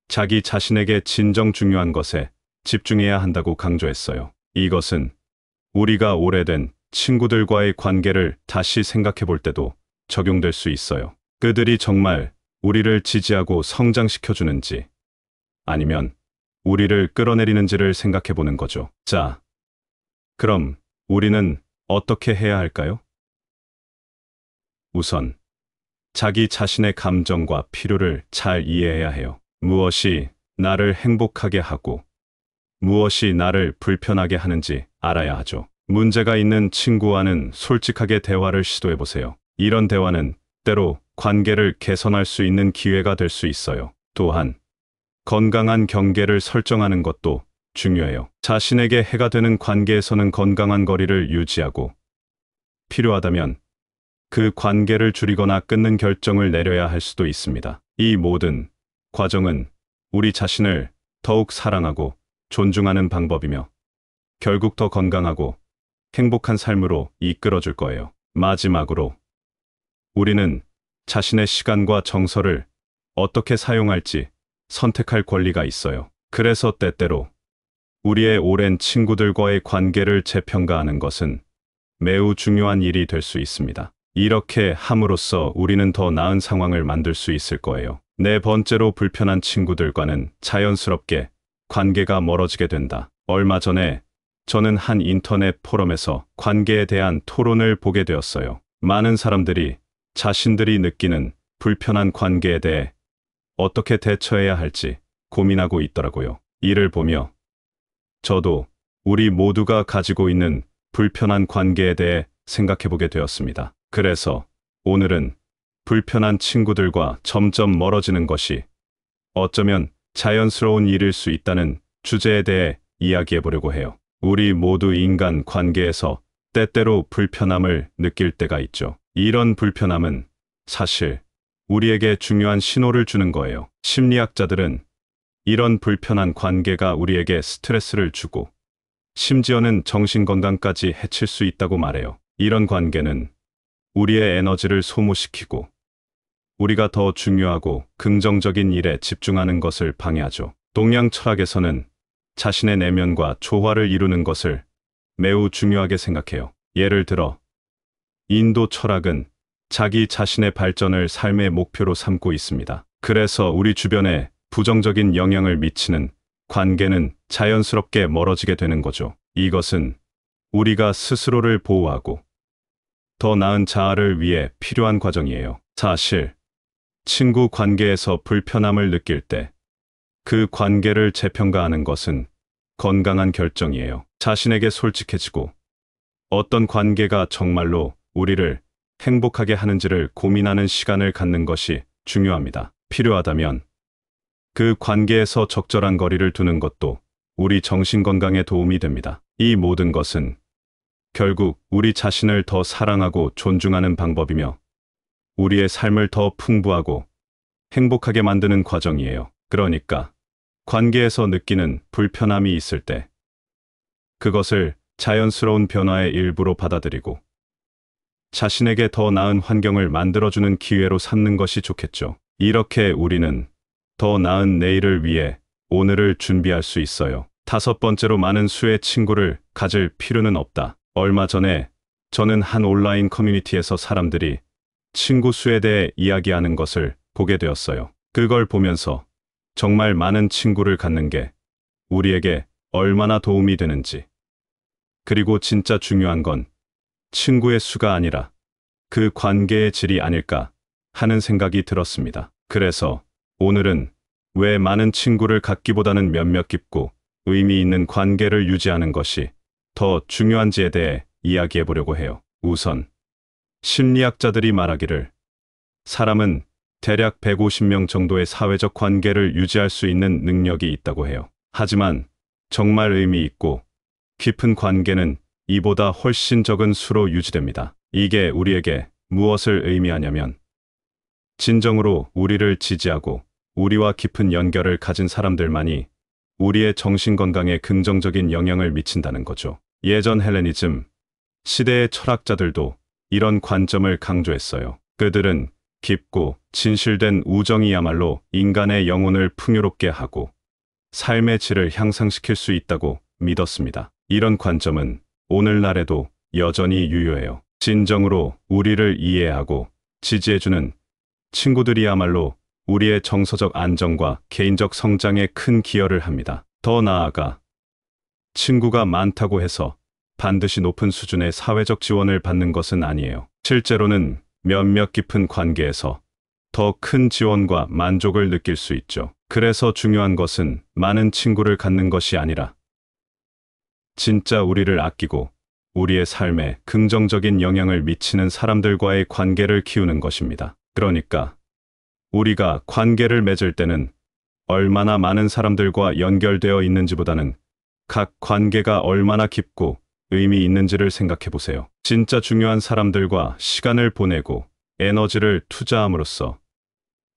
자기 자신에게 진정 중요한 것에 집중해야 한다고 강조했어요. 이것은 우리가 오래된 친구들과의 관계를 다시 생각해 볼 때도 적용될 수 있어요. 그들이 정말 우리를 지지하고 성장시켜주는지 아니면 우리를 끌어내리는지를 생각해 보는 거죠. 자, 그럼 우리는 어떻게 해야 할까요? 우선 자기 자신의 감정과 필요를 잘 이해해야 해요. 무엇이 나를 행복하게 하고 무엇이 나를 불편하게 하는지 알아야 하죠. 문제가 있는 친구와는 솔직하게 대화를 시도해 보세요. 이런 대화는 때로 관계를 개선할 수 있는 기회가 될 수 있어요. 또한 건강한 경계를 설정하는 것도 중요해요. 자신에게 해가 되는 관계에서는 건강한 거리를 유지하고 필요하다면 그 관계를 줄이거나 끊는 결정을 내려야 할 수도 있습니다. 이 모든 과정은 우리 자신을 더욱 사랑하고 존중하는 방법이며 결국 더 건강하고 행복한 삶으로 이끌어줄 거예요. 마지막으로 우리는 자신의 시간과 정서를 어떻게 사용할지 선택할 권리가 있어요. 그래서 때때로 우리의 오랜 친구들과의 관계를 재평가하는 것은 매우 중요한 일이 될 수 있습니다. 이렇게 함으로써 우리는 더 나은 상황을 만들 수 있을 거예요. 네 번째로, 불편한 친구들과는 자연스럽게 관계가 멀어지게 된다. 얼마 전에 저는 한 인터넷 포럼에서 관계에 대한 토론을 보게 되었어요. 많은 사람들이 자신들이 느끼는 불편한 관계에 대해 어떻게 대처해야 할지 고민하고 있더라고요. 이를 보며 저도 우리 모두가 가지고 있는 불편한 관계에 대해 생각해보게 되었습니다. 그래서 오늘은 불편한 친구들과 점점 멀어지는 것이 어쩌면 자연스러운 일일 수 있다는 주제에 대해 이야기해보려고 해요. 우리 모두 인간 관계에서 때때로 불편함을 느낄 때가 있죠. 이런 불편함은 사실 우리에게 중요한 신호를 주는 거예요. 심리학자들은 이런 불편한 관계가 우리에게 스트레스를 주고 심지어는 정신건강까지 해칠 수 있다고 말해요. 이런 관계는 우리의 에너지를 소모시키고 우리가 더 중요하고 긍정적인 일에 집중하는 것을 방해하죠. 동양 철학에서는 자신의 내면과 조화를 이루는 것을 매우 중요하게 생각해요. 예를 들어, 인도 철학은 자기 자신의 발전을 삶의 목표로 삼고 있습니다. 그래서 우리 주변에 부정적인 영향을 미치는 관계는 자연스럽게 멀어지게 되는 거죠. 이것은 우리가 스스로를 보호하고 더 나은 자아를 위해 필요한 과정이에요. 사실, 친구 관계에서 불편함을 느낄 때 그 관계를 재평가하는 것은 건강한 결정이에요. 자신에게 솔직해지고 어떤 관계가 정말로 우리를 행복하게 하는지를 고민하는 시간을 갖는 것이 중요합니다. 필요하다면 그 관계에서 적절한 거리를 두는 것도 우리 정신 건강에 도움이 됩니다. 이 모든 것은 결국 우리 자신을 더 사랑하고 존중하는 방법이며 우리의 삶을 더 풍부하고 행복하게 만드는 과정이에요. 그러니까 관계에서 느끼는 불편함이 있을 때 그것을 자연스러운 변화의 일부로 받아들이고 자신에게 더 나은 환경을 만들어주는 기회로 삼는 것이 좋겠죠. 이렇게 우리는 더 나은 내일을 위해 오늘을 준비할 수 있어요. 5번째로, 많은 수의 친구를 가질 필요는 없다. 얼마 전에 저는 한 온라인 커뮤니티에서 사람들이 친구 수에 대해 이야기하는 것을 보게 되었어요. 그걸 보면서 정말 많은 친구를 갖는 게 우리에게 얼마나 도움이 되는지, 그리고 진짜 중요한 건 친구의 수가 아니라 그 관계의 질이 아닐까 하는 생각이 들었습니다. 그래서 오늘은 왜 많은 친구를 갖기보다는 몇몇 깊고 의미 있는 관계를 유지하는 것이 더 중요한지에 대해 이야기해 보려고 해요. 우선, 심리학자들이 말하기를 사람은 대략 150명 정도의 사회적 관계를 유지할 수 있는 능력이 있다고 해요. 하지만 정말 의미 있고 깊은 관계는 이보다 훨씬 적은 수로 유지됩니다. 이게 우리에게 무엇을 의미하냐면, 진정으로 우리를 지지하고 우리와 깊은 연결을 가진 사람들만이 우리의 정신 건강에 긍정적인 영향을 미친다는 거죠. 예전 헬레니즘 시대의 철학자들도 이런 관점을 강조했어요. 그들은 깊고 진실된 우정이야말로 인간의 영혼을 풍요롭게 하고 삶의 질을 향상시킬 수 있다고 믿었습니다. 이런 관점은 오늘날에도 여전히 유효해요. 진정으로 우리를 이해하고 지지해주는 친구들이야말로 우리의 정서적 안정과 개인적 성장에 큰 기여를 합니다. 더 나아가 친구가 많다고 해서 반드시 높은 수준의 사회적 지원을 받는 것은 아니에요. 실제로는 몇몇 깊은 관계에서 더 큰 지원과 만족을 느낄 수 있죠. 그래서 중요한 것은 많은 친구를 갖는 것이 아니라 진짜 우리를 아끼고 우리의 삶에 긍정적인 영향을 미치는 사람들과의 관계를 키우는 것입니다. 그러니까 우리가 관계를 맺을 때는 얼마나 많은 사람들과 연결되어 있는지보다는 각 관계가 얼마나 깊고 의미 있는지를 생각해 보세요. 진짜 중요한 사람들과 시간을 보내고 에너지를 투자함으로써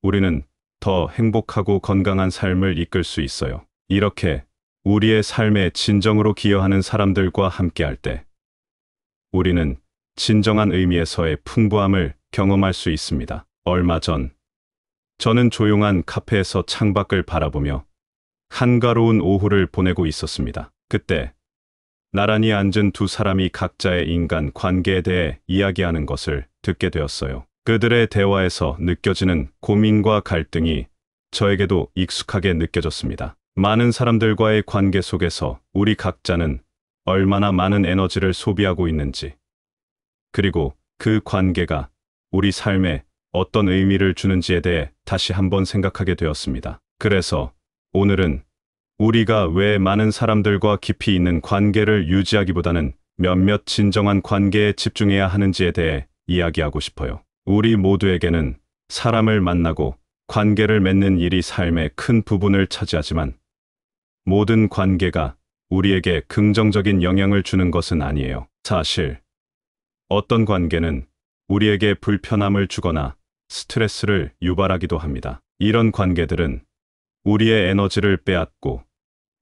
우리는 더 행복하고 건강한 삶을 이끌 수 있어요. 이렇게 우리의 삶에 진정으로 기여하는 사람들과 함께할 때 우리는 진정한 의미에서의 풍부함을 경험할 수 있습니다. 얼마 전 저는 조용한 카페에서 창밖을 바라보며 한가로운 오후를 보내고 있었습니다. 그때 나란히 앉은 두 사람이 각자의 인간 관계에 대해 이야기하는 것을 듣게 되었어요. 그들의 대화에서 느껴지는 고민과 갈등이 저에게도 익숙하게 느껴졌습니다. 많은 사람들과의 관계 속에서 우리 각자는 얼마나 많은 에너지를 소비하고 있는지, 그리고 그 관계가 우리 삶에 어떤 의미를 주는지에 대해 다시 한번 생각하게 되었습니다. 그래서 오늘은 우리가 왜 많은 사람들과 깊이 있는 관계를 유지하기보다는 몇몇 진정한 관계에 집중해야 하는지에 대해 이야기하고 싶어요. 우리 모두에게는 사람을 만나고 관계를 맺는 일이 삶의 큰 부분을 차지하지만 모든 관계가 우리에게 긍정적인 영향을 주는 것은 아니에요. 사실 어떤 관계는 우리에게 불편함을 주거나 스트레스를 유발하기도 합니다. 이런 관계들은 우리의 에너지를 빼앗고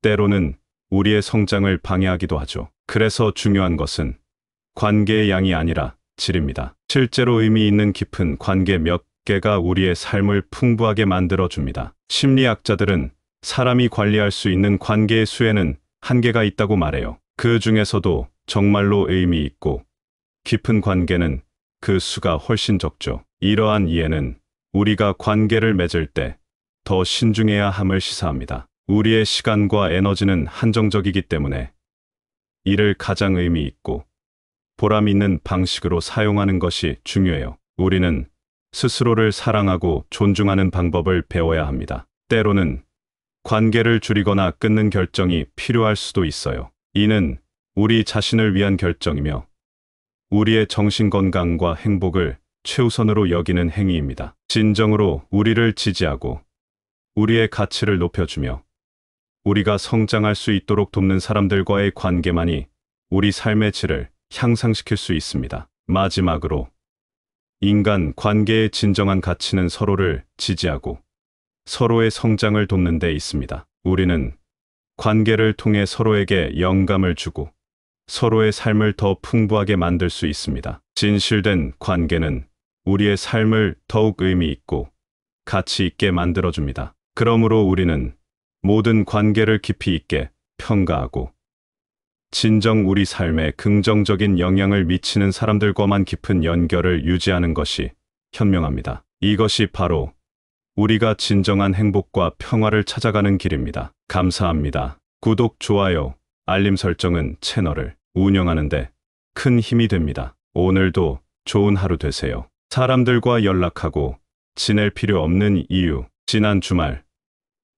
때로는 우리의 성장을 방해하기도 하죠. 그래서 중요한 것은 관계의 양이 아니라 질입니다. 실제로 의미 있는 깊은 관계 몇 개가 우리의 삶을 풍부하게 만들어줍니다. 심리학자들은 사람이 관리할 수 있는 관계의 수에는 한계가 있다고 말해요. 그 중에서도 정말로 의미 있고 깊은 관계는 그 수가 훨씬 적죠. 이러한 이해는 우리가 관계를 맺을 때 더 신중해야 함을 시사합니다. 우리의 시간과 에너지는 한정적이기 때문에 이를 가장 의미 있고 보람 있는 방식으로 사용하는 것이 중요해요. 우리는 스스로를 사랑하고 존중하는 방법을 배워야 합니다. 때로는 관계를 줄이거나 끊는 결정이 필요할 수도 있어요. 이는 우리 자신을 위한 결정이며 우리의 정신 건강과 행복을 최우선으로 여기는 행위입니다. 진정으로 우리를 지지하고 우리의 가치를 높여주며 우리가 성장할 수 있도록 돕는 사람들과의 관계만이 우리 삶의 질을 향상시킬 수 있습니다. 마지막으로 인간 관계의 진정한 가치는 서로를 지지하고 서로의 성장을 돕는 데 있습니다. 우리는 관계를 통해 서로에게 영감을 주고 서로의 삶을 더 풍부하게 만들 수 있습니다. 진실된 관계는 우리의 삶을 더욱 의미 있고 가치 있게 만들어줍니다. 그러므로 우리는 모든 관계를 깊이 있게 평가하고 진정 우리 삶에 긍정적인 영향을 미치는 사람들과만 깊은 연결을 유지하는 것이 현명합니다. 이것이 바로 우리가 진정한 행복과 평화를 찾아가는 길입니다. 감사합니다. 구독, 좋아요, 알림 설정은 채널을 운영하는데 큰 힘이 됩니다. 오늘도 좋은 하루 되세요. 사람들과 연락하고 지낼 필요 없는 이유. 지난 주말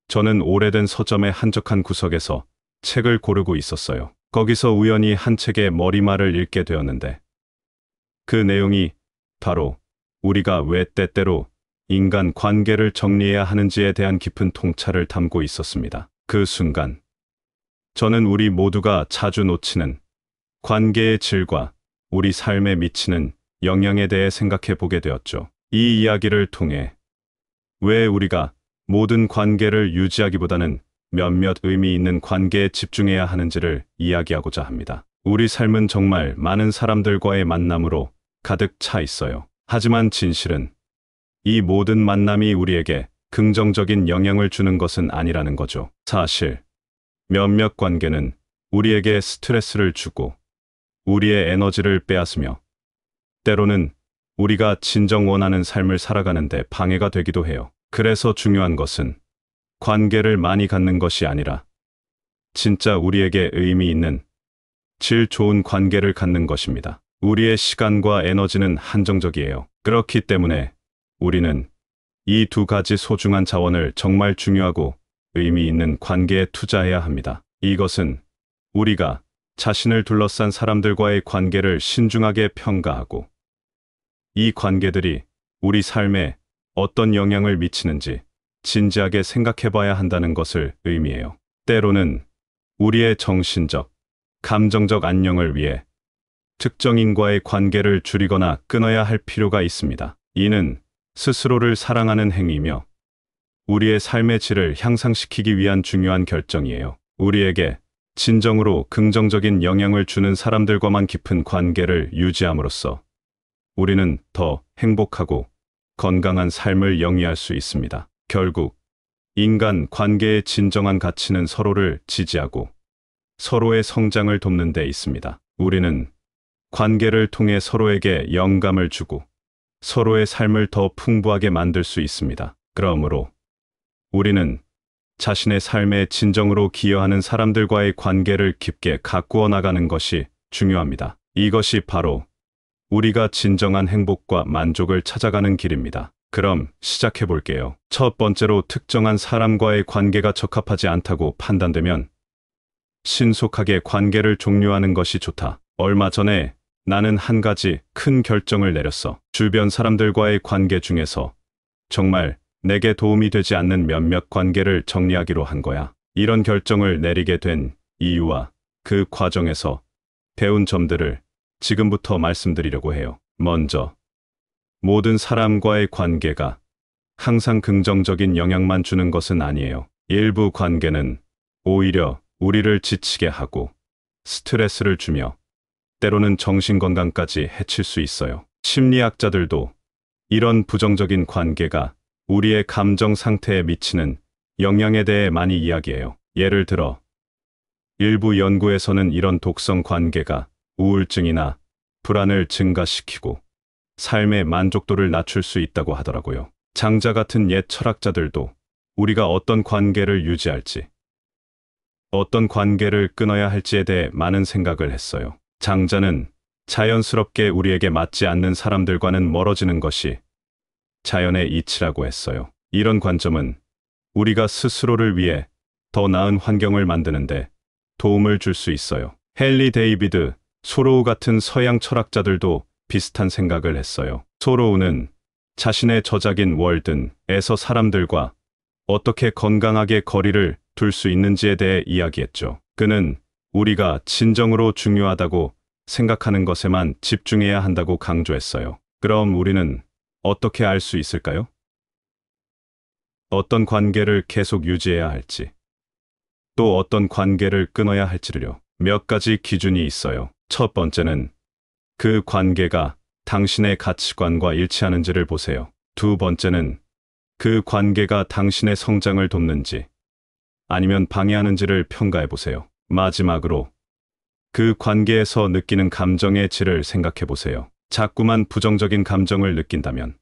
저는 오래된 서점의 한적한 구석에서 책을 고르고 있었어요. 거기서 우연히 한 책의 머리말을 읽게 되었는데 그 내용이 바로 우리가 왜 때때로 인간 관계를 정리해야 하는지에 대한 깊은 통찰을 담고 있었습니다. 그 순간 저는 우리 모두가 자주 놓치는 관계의 질과 우리 삶에 미치는 영향에 대해 생각해 보게 되었죠. 이 이야기를 통해 왜 우리가 모든 관계를 유지하기보다는 몇몇 의미 있는 관계에 집중해야 하는지를 이야기하고자 합니다. 우리 삶은 정말 많은 사람들과의 만남으로 가득 차 있어요. 하지만 진실은 이 모든 만남이 우리에게 긍정적인 영향을 주는 것은 아니라는 거죠. 사실 몇몇 관계는 우리에게 스트레스를 주고 우리의 에너지를 빼앗으며 때로는 우리가 진정 원하는 삶을 살아가는데 방해가 되기도 해요. 그래서 중요한 것은 관계를 많이 갖는 것이 아니라 진짜 우리에게 의미 있는 질 좋은 관계를 갖는 것입니다. 우리의 시간과 에너지는 한정적이에요. 그렇기 때문에 우리는 이 두 가지 소중한 자원을 정말 중요하고 의미 있는 관계에 투자해야 합니다. 이것은 우리가 자신을 둘러싼 사람들과의 관계를 신중하게 평가하고 이 관계들이 우리 삶에 어떤 영향을 미치는지 진지하게 생각해 봐야 한다는 것을 의미해요. 때로는 우리의 정신적, 감정적 안녕을 위해 특정인과의 관계를 줄이거나 끊어야 할 필요가 있습니다. 이는 스스로를 사랑하는 행위며 우리의 삶의 질을 향상시키기 위한 중요한 결정이에요. 우리에게 진정으로 긍정적인 영향을 주는 사람들과만 깊은 관계를 유지함으로써 우리는 더 행복하고 건강한 삶을 영위할 수 있습니다. 결국 인간 관계의 진정한 가치는 서로를 지지하고 서로의 성장을 돕는 데 있습니다. 우리는 관계를 통해 서로에게 영감을 주고 서로의 삶을 더 풍부하게 만들 수 있습니다. 그러므로 우리는 자신의 삶에 진정으로 기여하는 사람들과의 관계를 깊게 가꾸어 나가는 것이 중요합니다. 이것이 바로 우리가 진정한 행복과 만족을 찾아가는 길입니다. 그럼 시작해 볼게요. 첫 번째로 특정한 사람과의 관계가 적합하지 않다고 판단되면 신속하게 관계를 종료하는 것이 좋다. 얼마 전에 나는 한 가지 큰 결정을 내렸어. 주변 사람들과의 관계 중에서 정말 내게 도움이 되지 않는 몇몇 관계를 정리하기로 한 거야. 이런 결정을 내리게 된 이유와 그 과정에서 배운 점들을 지금부터 말씀드리려고 해요. 먼저, 모든 사람과의 관계가 항상 긍정적인 영향만 주는 것은 아니에요. 일부 관계는 오히려 우리를 지치게 하고 스트레스를 주며 때로는 정신건강까지 해칠 수 있어요. 심리학자들도 이런 부정적인 관계가 우리의 감정 상태에 미치는 영향에 대해 많이 이야기해요. 예를 들어, 일부 연구에서는 이런 독성 관계가 우울증이나 불안을 증가시키고 삶의 만족도를 낮출 수 있다고 하더라고요. 장자 같은 옛 철학자들도 우리가 어떤 관계를 유지할지, 어떤 관계를 끊어야 할지에 대해 많은 생각을 했어요. 장자는 자연스럽게 우리에게 맞지 않는 사람들과는 멀어지는 것이 자연의 이치라고 했어요. 이런 관점은 우리가 스스로를 위해 더 나은 환경을 만드는데 도움을 줄 수 있어요. 헨리 데이비드 소로우 같은 서양 철학자들도 비슷한 생각을 했어요. 소로우는 자신의 저작인 월든에서 사람들과 어떻게 건강하게 거리를 둘 수 있는지에 대해 이야기했죠. 그는 우리가 진정으로 중요하다고 생각하는 것에만 집중해야 한다고 강조했어요. 그럼 우리는 어떻게 알 수 있을까요? 어떤 관계를 계속 유지해야 할지, 또 어떤 관계를 끊어야 할지를요. 몇 가지 기준이 있어요. 첫 번째는 그 관계가 당신의 가치관과 일치하는지를 보세요. 두 번째는 그 관계가 당신의 성장을 돕는지 아니면 방해하는지를 평가해 보세요. 마지막으로 그 관계에서 느끼는 감정의 질을 생각해 보세요. 자꾸만 부정적인 감정을 느낀다면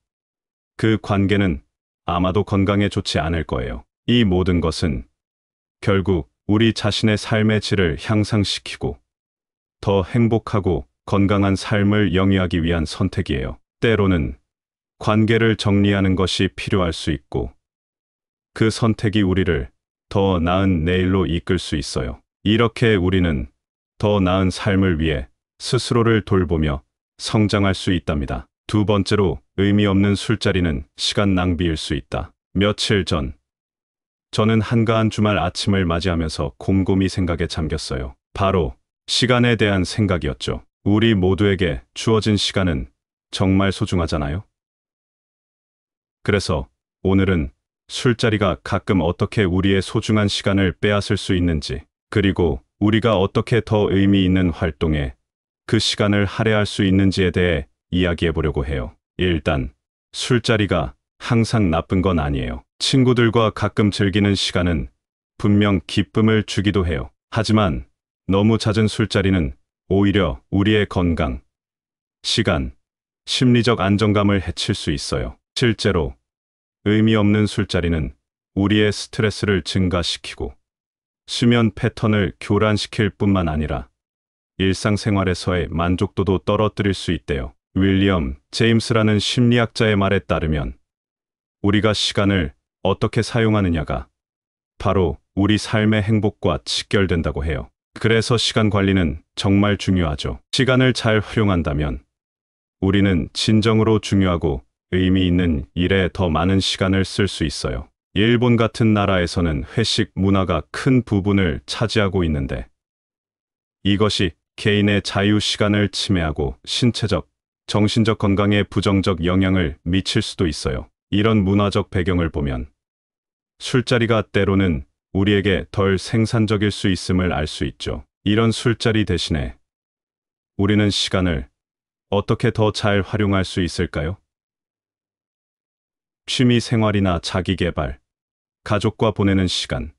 그 관계는 아마도 건강에 좋지 않을 거예요. 이 모든 것은 결국 우리 자신의 삶의 질을 향상시키고 더 행복하고 건강한 삶을 영위하기 위한 선택이에요. 때로는 관계를 정리하는 것이 필요할 수 있고 그 선택이 우리를 더 나은 내일로 이끌 수 있어요. 이렇게 우리는 더 나은 삶을 위해 스스로를 돌보며 성장할 수 있답니다. 두 번째로, 의미 없는 술자리는 시간 낭비일 수 있다. 며칠 전 저는 한가한 주말 아침을 맞이하면서 곰곰이 생각에 잠겼어요. 바로 시간에 대한 생각이었죠. 우리 모두에게 주어진 시간은 정말 소중하잖아요. 그래서 오늘은 술자리가 가끔 어떻게 우리의 소중한 시간을 빼앗을 수 있는지, 그리고 우리가 어떻게 더 의미 있는 활동에 그 시간을 할애할 수 있는지에 대해 이야기해 보려고 해요. 일단 술자리가 항상 나쁜 건 아니에요. 친구들과 가끔 즐기는 시간은 분명 기쁨을 주기도 해요. 하지만 너무 잦은 술자리는 오히려 우리의 건강, 시간, 심리적 안정감을 해칠 수 있어요. 실제로 의미 없는 술자리는 우리의 스트레스를 증가시키고 수면 패턴을 교란시킬 뿐만 아니라 일상생활에서의 만족도도 떨어뜨릴 수 있대요. 윌리엄 제임스라는 심리학자의 말에 따르면 우리가 시간을 어떻게 사용하느냐가 바로 우리 삶의 행복과 직결된다고 해요. 그래서 시간 관리는 정말 중요하죠. 시간을 잘 활용한다면 우리는 진정으로 중요하고 의미 있는 일에 더 많은 시간을 쓸 수 있어요. 일본 같은 나라에서는 회식 문화가 큰 부분을 차지하고 있는데 이것이 개인의 자유 시간을 침해하고 신체적, 정신적 건강에 부정적 영향을 미칠 수도 있어요. 이런 문화적 배경을 보면 술자리가 때로는 우리에게 덜 생산적일 수 있음을 알 수 있죠. 이런 술자리 대신에 우리는 시간을 어떻게 더 잘 활용할 수 있을까요? 취미 생활이나 자기 개발, 가족과 보내는 시간,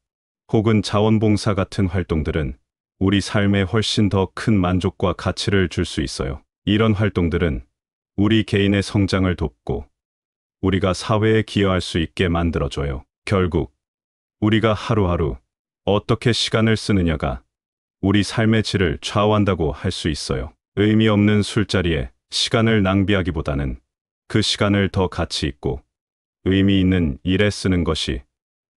혹은 자원봉사 같은 활동들은 우리 삶에 훨씬 더 큰 만족과 가치를 줄 수 있어요. 이런 활동들은 우리 개인의 성장을 돕고 우리가 사회에 기여할 수 있게 만들어줘요. 결국 우리가 하루하루 어떻게 시간을 쓰느냐가 우리 삶의 질을 좌우한다고 할 수 있어요. 의미 없는 술자리에 시간을 낭비하기보다는 그 시간을 더 가치 있고 의미 있는 일에 쓰는 것이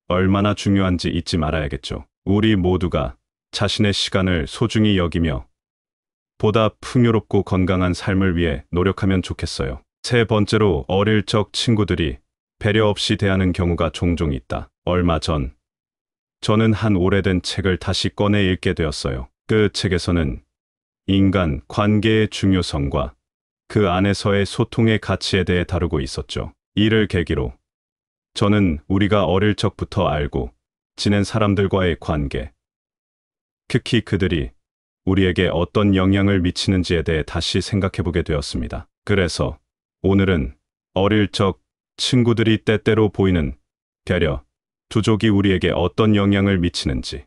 얼마나 중요한지 잊지 말아야겠죠. 우리 모두가 자신의 시간을 소중히 여기며 보다 풍요롭고 건강한 삶을 위해 노력하면 좋겠어요. 세 번째로, 어릴 적 친구들이 배려 없이 대하는 경우가 종종 있다. 얼마 전 저는 한 오래된 책을 다시 꺼내 읽게 되었어요. 그 책에서는 인간 관계의 중요성과 그 안에서의 소통의 가치에 대해 다루고 있었죠. 이를 계기로 저는 우리가 어릴 적부터 알고 지낸 사람들과의 관계, 특히 그들이 우리에게 어떤 영향을 미치는지에 대해 다시 생각해보게 되었습니다. 그래서 오늘은 어릴 적 친구들이 때때로 보이는 배려, 부족이 우리에게 어떤 영향을 미치는지,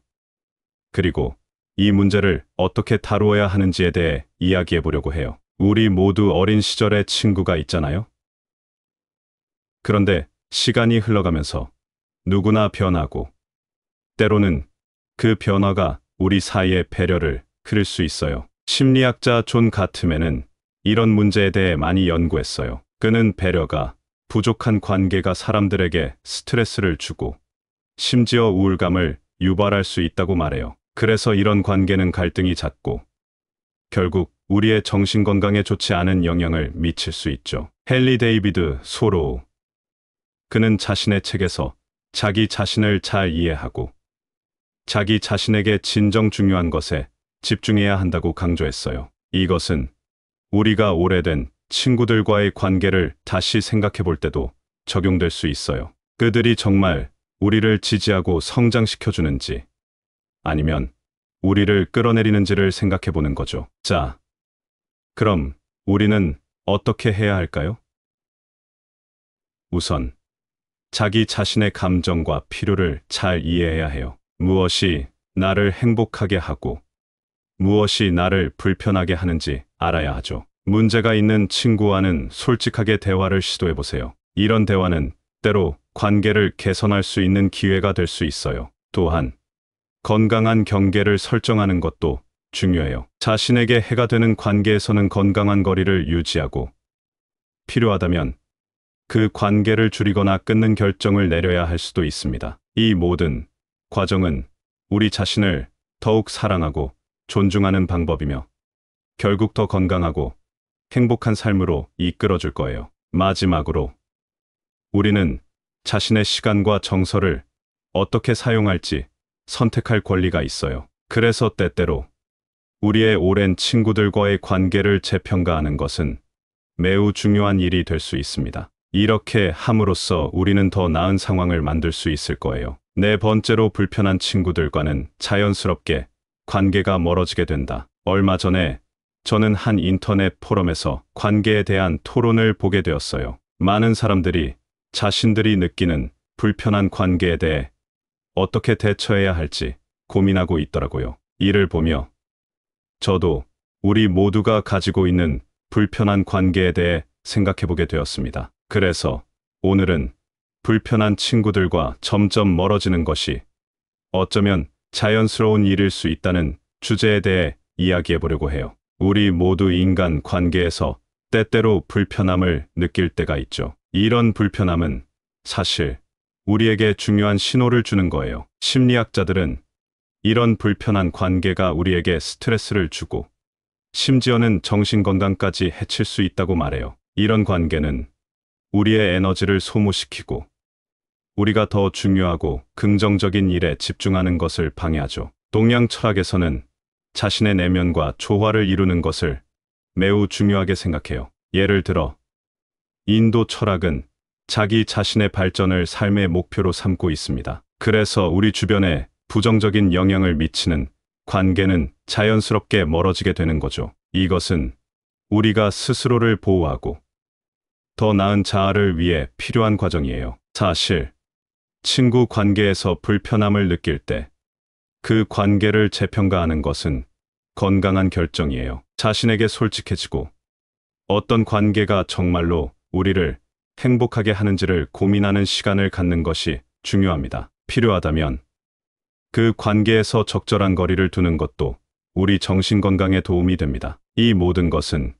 그리고 이 문제를 어떻게 다루어야 하는지에 대해 이야기해 보려고 해요. 우리 모두 어린 시절에 친구가 있잖아요? 그런데 시간이 흘러가면서 누구나 변하고, 때로는 그 변화가 우리 사이의 배려를 흐릴 수 있어요. 심리학자 존 가트맨은 이런 문제에 대해 많이 연구했어요. 그는 배려가 부족한 관계가 사람들에게 스트레스를 주고 심지어 우울감을 유발할 수 있다고 말해요. 그래서 이런 관계는 갈등이 잦고 결국 우리의 정신건강에 좋지 않은 영향을 미칠 수 있죠. 헨리 데이비드 소로우. 그는 자신의 책에서 자기 자신을 잘 이해하고 자기 자신에게 진정 중요한 것에 집중해야 한다고 강조했어요. 이것은 우리가 오래된 친구들과의 관계를 다시 생각해 볼 때도 적용될 수 있어요. 그들이 정말 우리를 지지하고 성장시켜 주는지 아니면 우리를 끌어내리는지를 생각해 보는 거죠. 자, 그럼 우리는 어떻게 해야 할까요? 우선 자기 자신의 감정과 필요를 잘 이해해야 해요. 무엇이 나를 행복하게 하고 무엇이 나를 불편하게 하는지 알아야 하죠. 문제가 있는 친구와는 솔직하게 대화를 시도해 보세요. 이런 대화는 때로 관계를 개선할 수 있는 기회가 될 수 있어요. 또한 건강한 경계를 설정하는 것도 중요해요. 자신에게 해가 되는 관계에서는 건강한 거리를 유지하고 필요하다면 그 관계를 줄이거나 끊는 결정을 내려야 할 수도 있습니다. 이 모든 과정은 우리 자신을 더욱 사랑하고 존중하는 방법이며 결국 더 건강하고 행복한 삶으로 이끌어 줄 거예요. 마지막으로 우리는 자신의 시간과 정서를 어떻게 사용할지 선택할 권리가 있어요. 그래서 때때로 우리의 오랜 친구들과의 관계를 재평가하는 것은 매우 중요한 일이 될 수 있습니다. 이렇게 함으로써 우리는 더 나은 상황을 만들 수 있을 거예요. 네 번째로, 불편한 친구들과는 자연스럽게 관계가 멀어지게 된다. 얼마 전에 저는 한 인터넷 포럼에서 관계에 대한 토론을 보게 되었어요. 많은 사람들이 자신들이 느끼는 불편한 관계에 대해 어떻게 대처해야 할지 고민하고 있더라고요. 이를 보며 저도 우리 모두가 가지고 있는 불편한 관계에 대해 생각해 보게 되었습니다. 그래서 오늘은 불편한 친구들과 점점 멀어지는 것이 어쩌면 자연스러운 일일 수 있다는 주제에 대해 이야기해 보려고 해요. 우리 모두 인간 관계에서 때때로 불편함을 느낄 때가 있죠. 이런 불편함은 사실 우리에게 중요한 신호를 주는 거예요. 심리학자들은 이런 불편한 관계가 우리에게 스트레스를 주고 심지어는 정신건강까지 해칠 수 있다고 말해요. 이런 관계는 우리의 에너지를 소모시키고 우리가 더 중요하고 긍정적인 일에 집중하는 것을 방해하죠. 동양 철학에서는 자신의 내면과 조화를 이루는 것을 매우 중요하게 생각해요. 예를 들어 인도 철학은 자기 자신의 발전을 삶의 목표로 삼고 있습니다. 그래서 우리 주변에 부정적인 영향을 미치는 관계는 자연스럽게 멀어지게 되는 거죠. 이것은 우리가 스스로를 보호하고 더 나은 자아를 위해 필요한 과정이에요. 사실 친구 관계에서 불편함을 느낄 때 그 관계를 재평가하는 것은 건강한 결정이에요. 자신에게 솔직해지고 어떤 관계가 정말로 우리를 행복하게 하는지를 고민하는 시간을 갖는 것이 중요합니다. 필요하다면 그 관계에서 적절한 거리를 두는 것도 우리 정신 건강에 도움이 됩니다. 이 모든 것은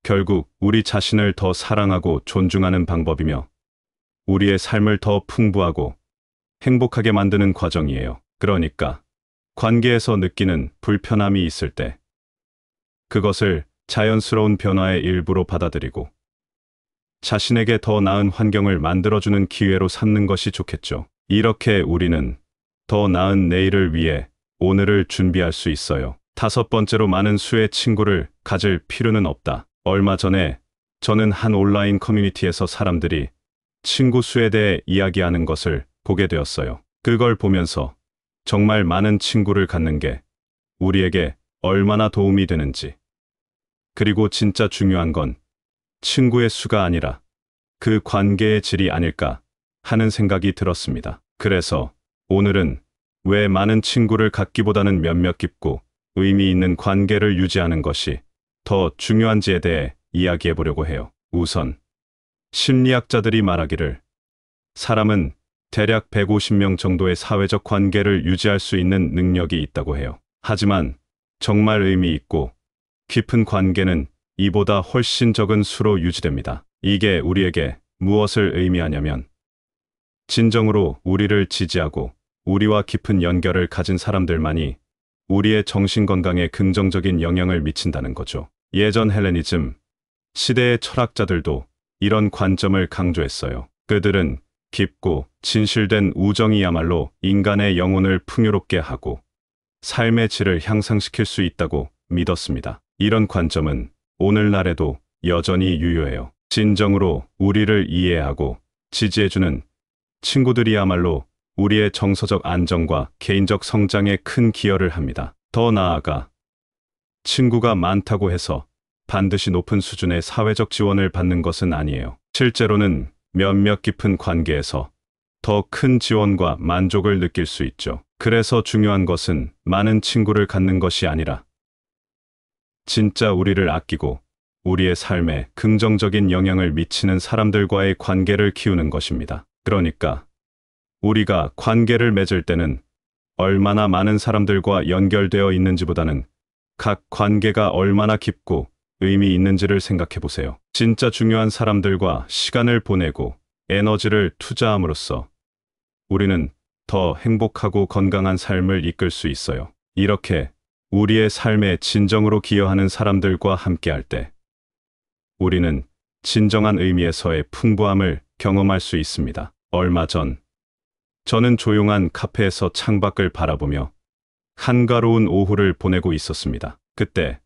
결국 우리 자신을 더 사랑하고 존중하는 방법이며 우리의 삶을 더 풍부하고 행복하게 만드는 과정이에요. 그러니까 관계에서 느끼는 불편함이 있을 때 그것을 자연스러운 변화의 일부로 받아들이고 자신에게 더 나은 환경을 만들어주는 기회로 삼는 것이 좋겠죠. 이렇게 우리는 더 나은 내일을 위해 오늘을 준비할 수 있어요. 다섯 번째로, 많은 수의 친구를 가질 필요는 없다. 얼마 전에 저는 한 온라인 커뮤니티에서 사람들이 친구 수에 대해 이야기하는 것을 보게 되었어요. 그걸 보면서 정말 많은 친구를 갖는 게 우리에게 얼마나 도움이 되는지, 그리고 진짜 중요한 건 친구의 수가 아니라 그 관계의 질이 아닐까 하는 생각이 들었습니다. 그래서 오늘은 왜 많은 친구를 갖기보다는 몇몇 깊고 의미 있는 관계를 유지하는 것이 더 중요한지에 대해 이야기해 보려고 해요. 우선 심리학자들이 말하기를 사람은 대략 150명 정도의 사회적 관계를 유지할 수 있는 능력이 있다고 해요. 하지만 정말 의미 있고 깊은 관계는 이보다 훨씬 적은 수로 유지됩니다. 이게 우리에게 무엇을 의미하냐면 진정으로 우리를 지지하고 우리와 깊은 연결을 가진 사람들만이 우리의 정신건강에 긍정적인 영향을 미친다는 거죠. 예전 헬레니즘 시대의 철학자들도 이런 관점을 강조했어요. 그들은 깊고 진실된 우정이야말로 인간의 영혼을 풍요롭게 하고 삶의 질을 향상시킬 수 있다고 믿었습니다. 이런 관점은 오늘날에도 여전히 유효해요. 진정으로 우리를 이해하고 지지해주는 친구들이야말로 우리의 정서적 안정과 개인적 성장에 큰 기여를 합니다. 더 나아가 친구가 많다고 해서 반드시 높은 수준의 사회적 지원을 받는 것은 아니에요. 실제로는 몇몇 깊은 관계에서 더 큰 지원과 만족을 느낄 수 있죠. 그래서 중요한 것은 많은 친구를 갖는 것이 아니라 진짜 우리를 아끼고 우리의 삶에 긍정적인 영향을 미치는 사람들과의 관계를 키우는 것입니다. 그러니까 우리가 관계를 맺을 때는 얼마나 많은 사람들과 연결되어 있는지보다는 각 관계가 얼마나 깊고 의미 있는지를 생각해 보세요. 진짜 중요한 사람들과 시간을 보내고 에너지를 투자함으로써 우리는 더 행복하고 건강한 삶을 이끌 수 있어요. 이렇게 우리의 삶에 진정으로 기여하는 사람들과 함께할 때 우리는 진정한 의미에서의 풍부함을 경험할 수 있습니다. 얼마 전 저는 조용한 카페에서 창밖을 바라보며 한가로운 오후를 보내고 있었습니다. 그때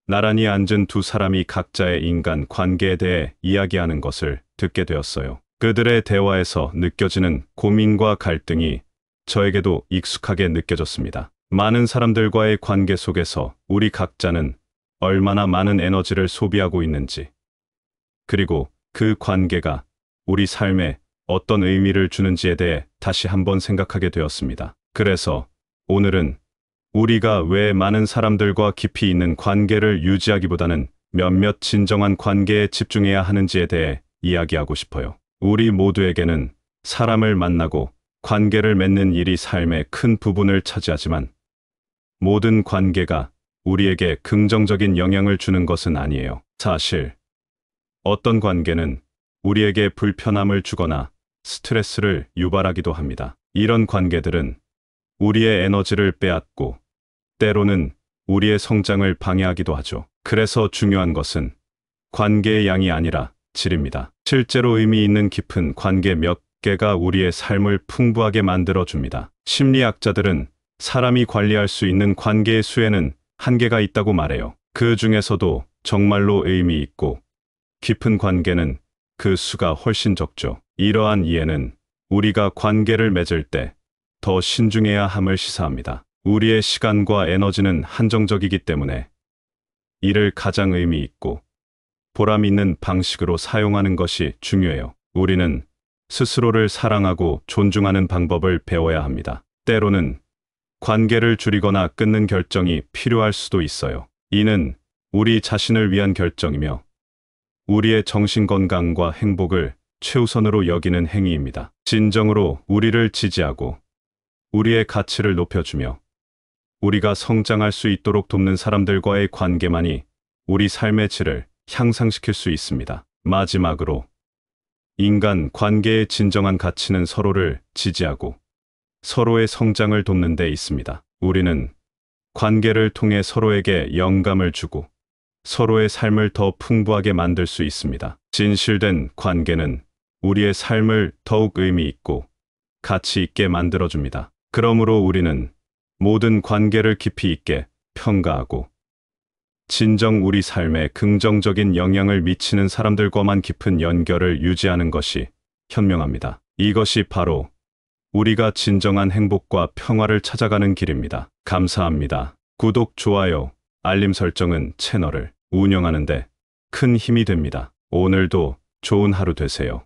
나란히 앉은 두 사람이 각자의 인간 관계에 대해 이야기하는 것을 듣게 되었어요. 그들의 대화에서 느껴지는 고민과 갈등이 저에게도 익숙하게 느껴졌습니다. 많은 사람들과의 관계 속에서 우리 각자는 얼마나 많은 에너지를 소비하고 있는지, 그리고 그 관계가 우리 삶에 어떤 의미를 주는지에 대해 다시 한번 생각하게 되었습니다. 그래서 오늘은 우리가 왜 많은 사람들과 깊이 있는 관계를 유지하기보다는 몇몇 진정한 관계에 집중해야 하는지에 대해 이야기하고 싶어요. 우리 모두에게는 사람을 만나고 관계를 맺는 일이 삶의 큰 부분을 차지하지만 모든 관계가 우리에게 긍정적인 영향을 주는 것은 아니에요. 사실 어떤 관계는 우리에게 불편함을 주거나 스트레스를 유발하기도 합니다. 이런 관계들은 우리의 에너지를 빼앗고 때로는 우리의 성장을 방해하기도 하죠. 그래서 중요한 것은 관계의 양이 아니라 질입니다. 실제로 의미 있는 깊은 관계 몇 개가 우리의 삶을 풍부하게 만들어줍니다. 심리학자들은 사람이 관리할 수 있는 관계의 수에는 한계가 있다고 말해요. 그 중에서도 정말로 의미 있고 깊은 관계는 그 수가 훨씬 적죠. 이러한 이해는 우리가 관계를 맺을 때 더 신중해야 함을 시사합니다. 우리의 시간과 에너지는 한정적이기 때문에 이를 가장 의미 있고 보람 있는 방식으로 사용하는 것이 중요해요. 우리는 스스로를 사랑하고 존중하는 방법을 배워야 합니다. 때로는 관계를 줄이거나 끊는 결정이 필요할 수도 있어요. 이는 우리 자신을 위한 결정이며 우리의 정신건강과 행복을 최우선으로 여기는 행위입니다. 진정으로 우리를 지지하고 우리의 가치를 높여주며 우리가 성장할 수 있도록 돕는 사람들과의 관계만이 우리 삶의 질을 향상시킬 수 있습니다. 마지막으로 인간 관계의 진정한 가치는 서로를 지지하고 서로의 성장을 돕는 데 있습니다. 우리는 관계를 통해 서로에게 영감을 주고 서로의 삶을 더 풍부하게 만들 수 있습니다. 진실된 관계는 우리의 삶을 더욱 의미 있고 가치 있게 만들어줍니다. 그러므로 우리는 모든 관계를 깊이 있게 평가하고 진정 우리 삶에 긍정적인 영향을 미치는 사람들과만 깊은 연결을 유지하는 것이 현명합니다. 이것이 바로 우리가 진정한 행복과 평화를 찾아가는 길입니다. 감사합니다. 구독, 좋아요, 알림 설정은 채널을 운영하는 데 큰 힘이 됩니다. 오늘도 좋은 하루 되세요.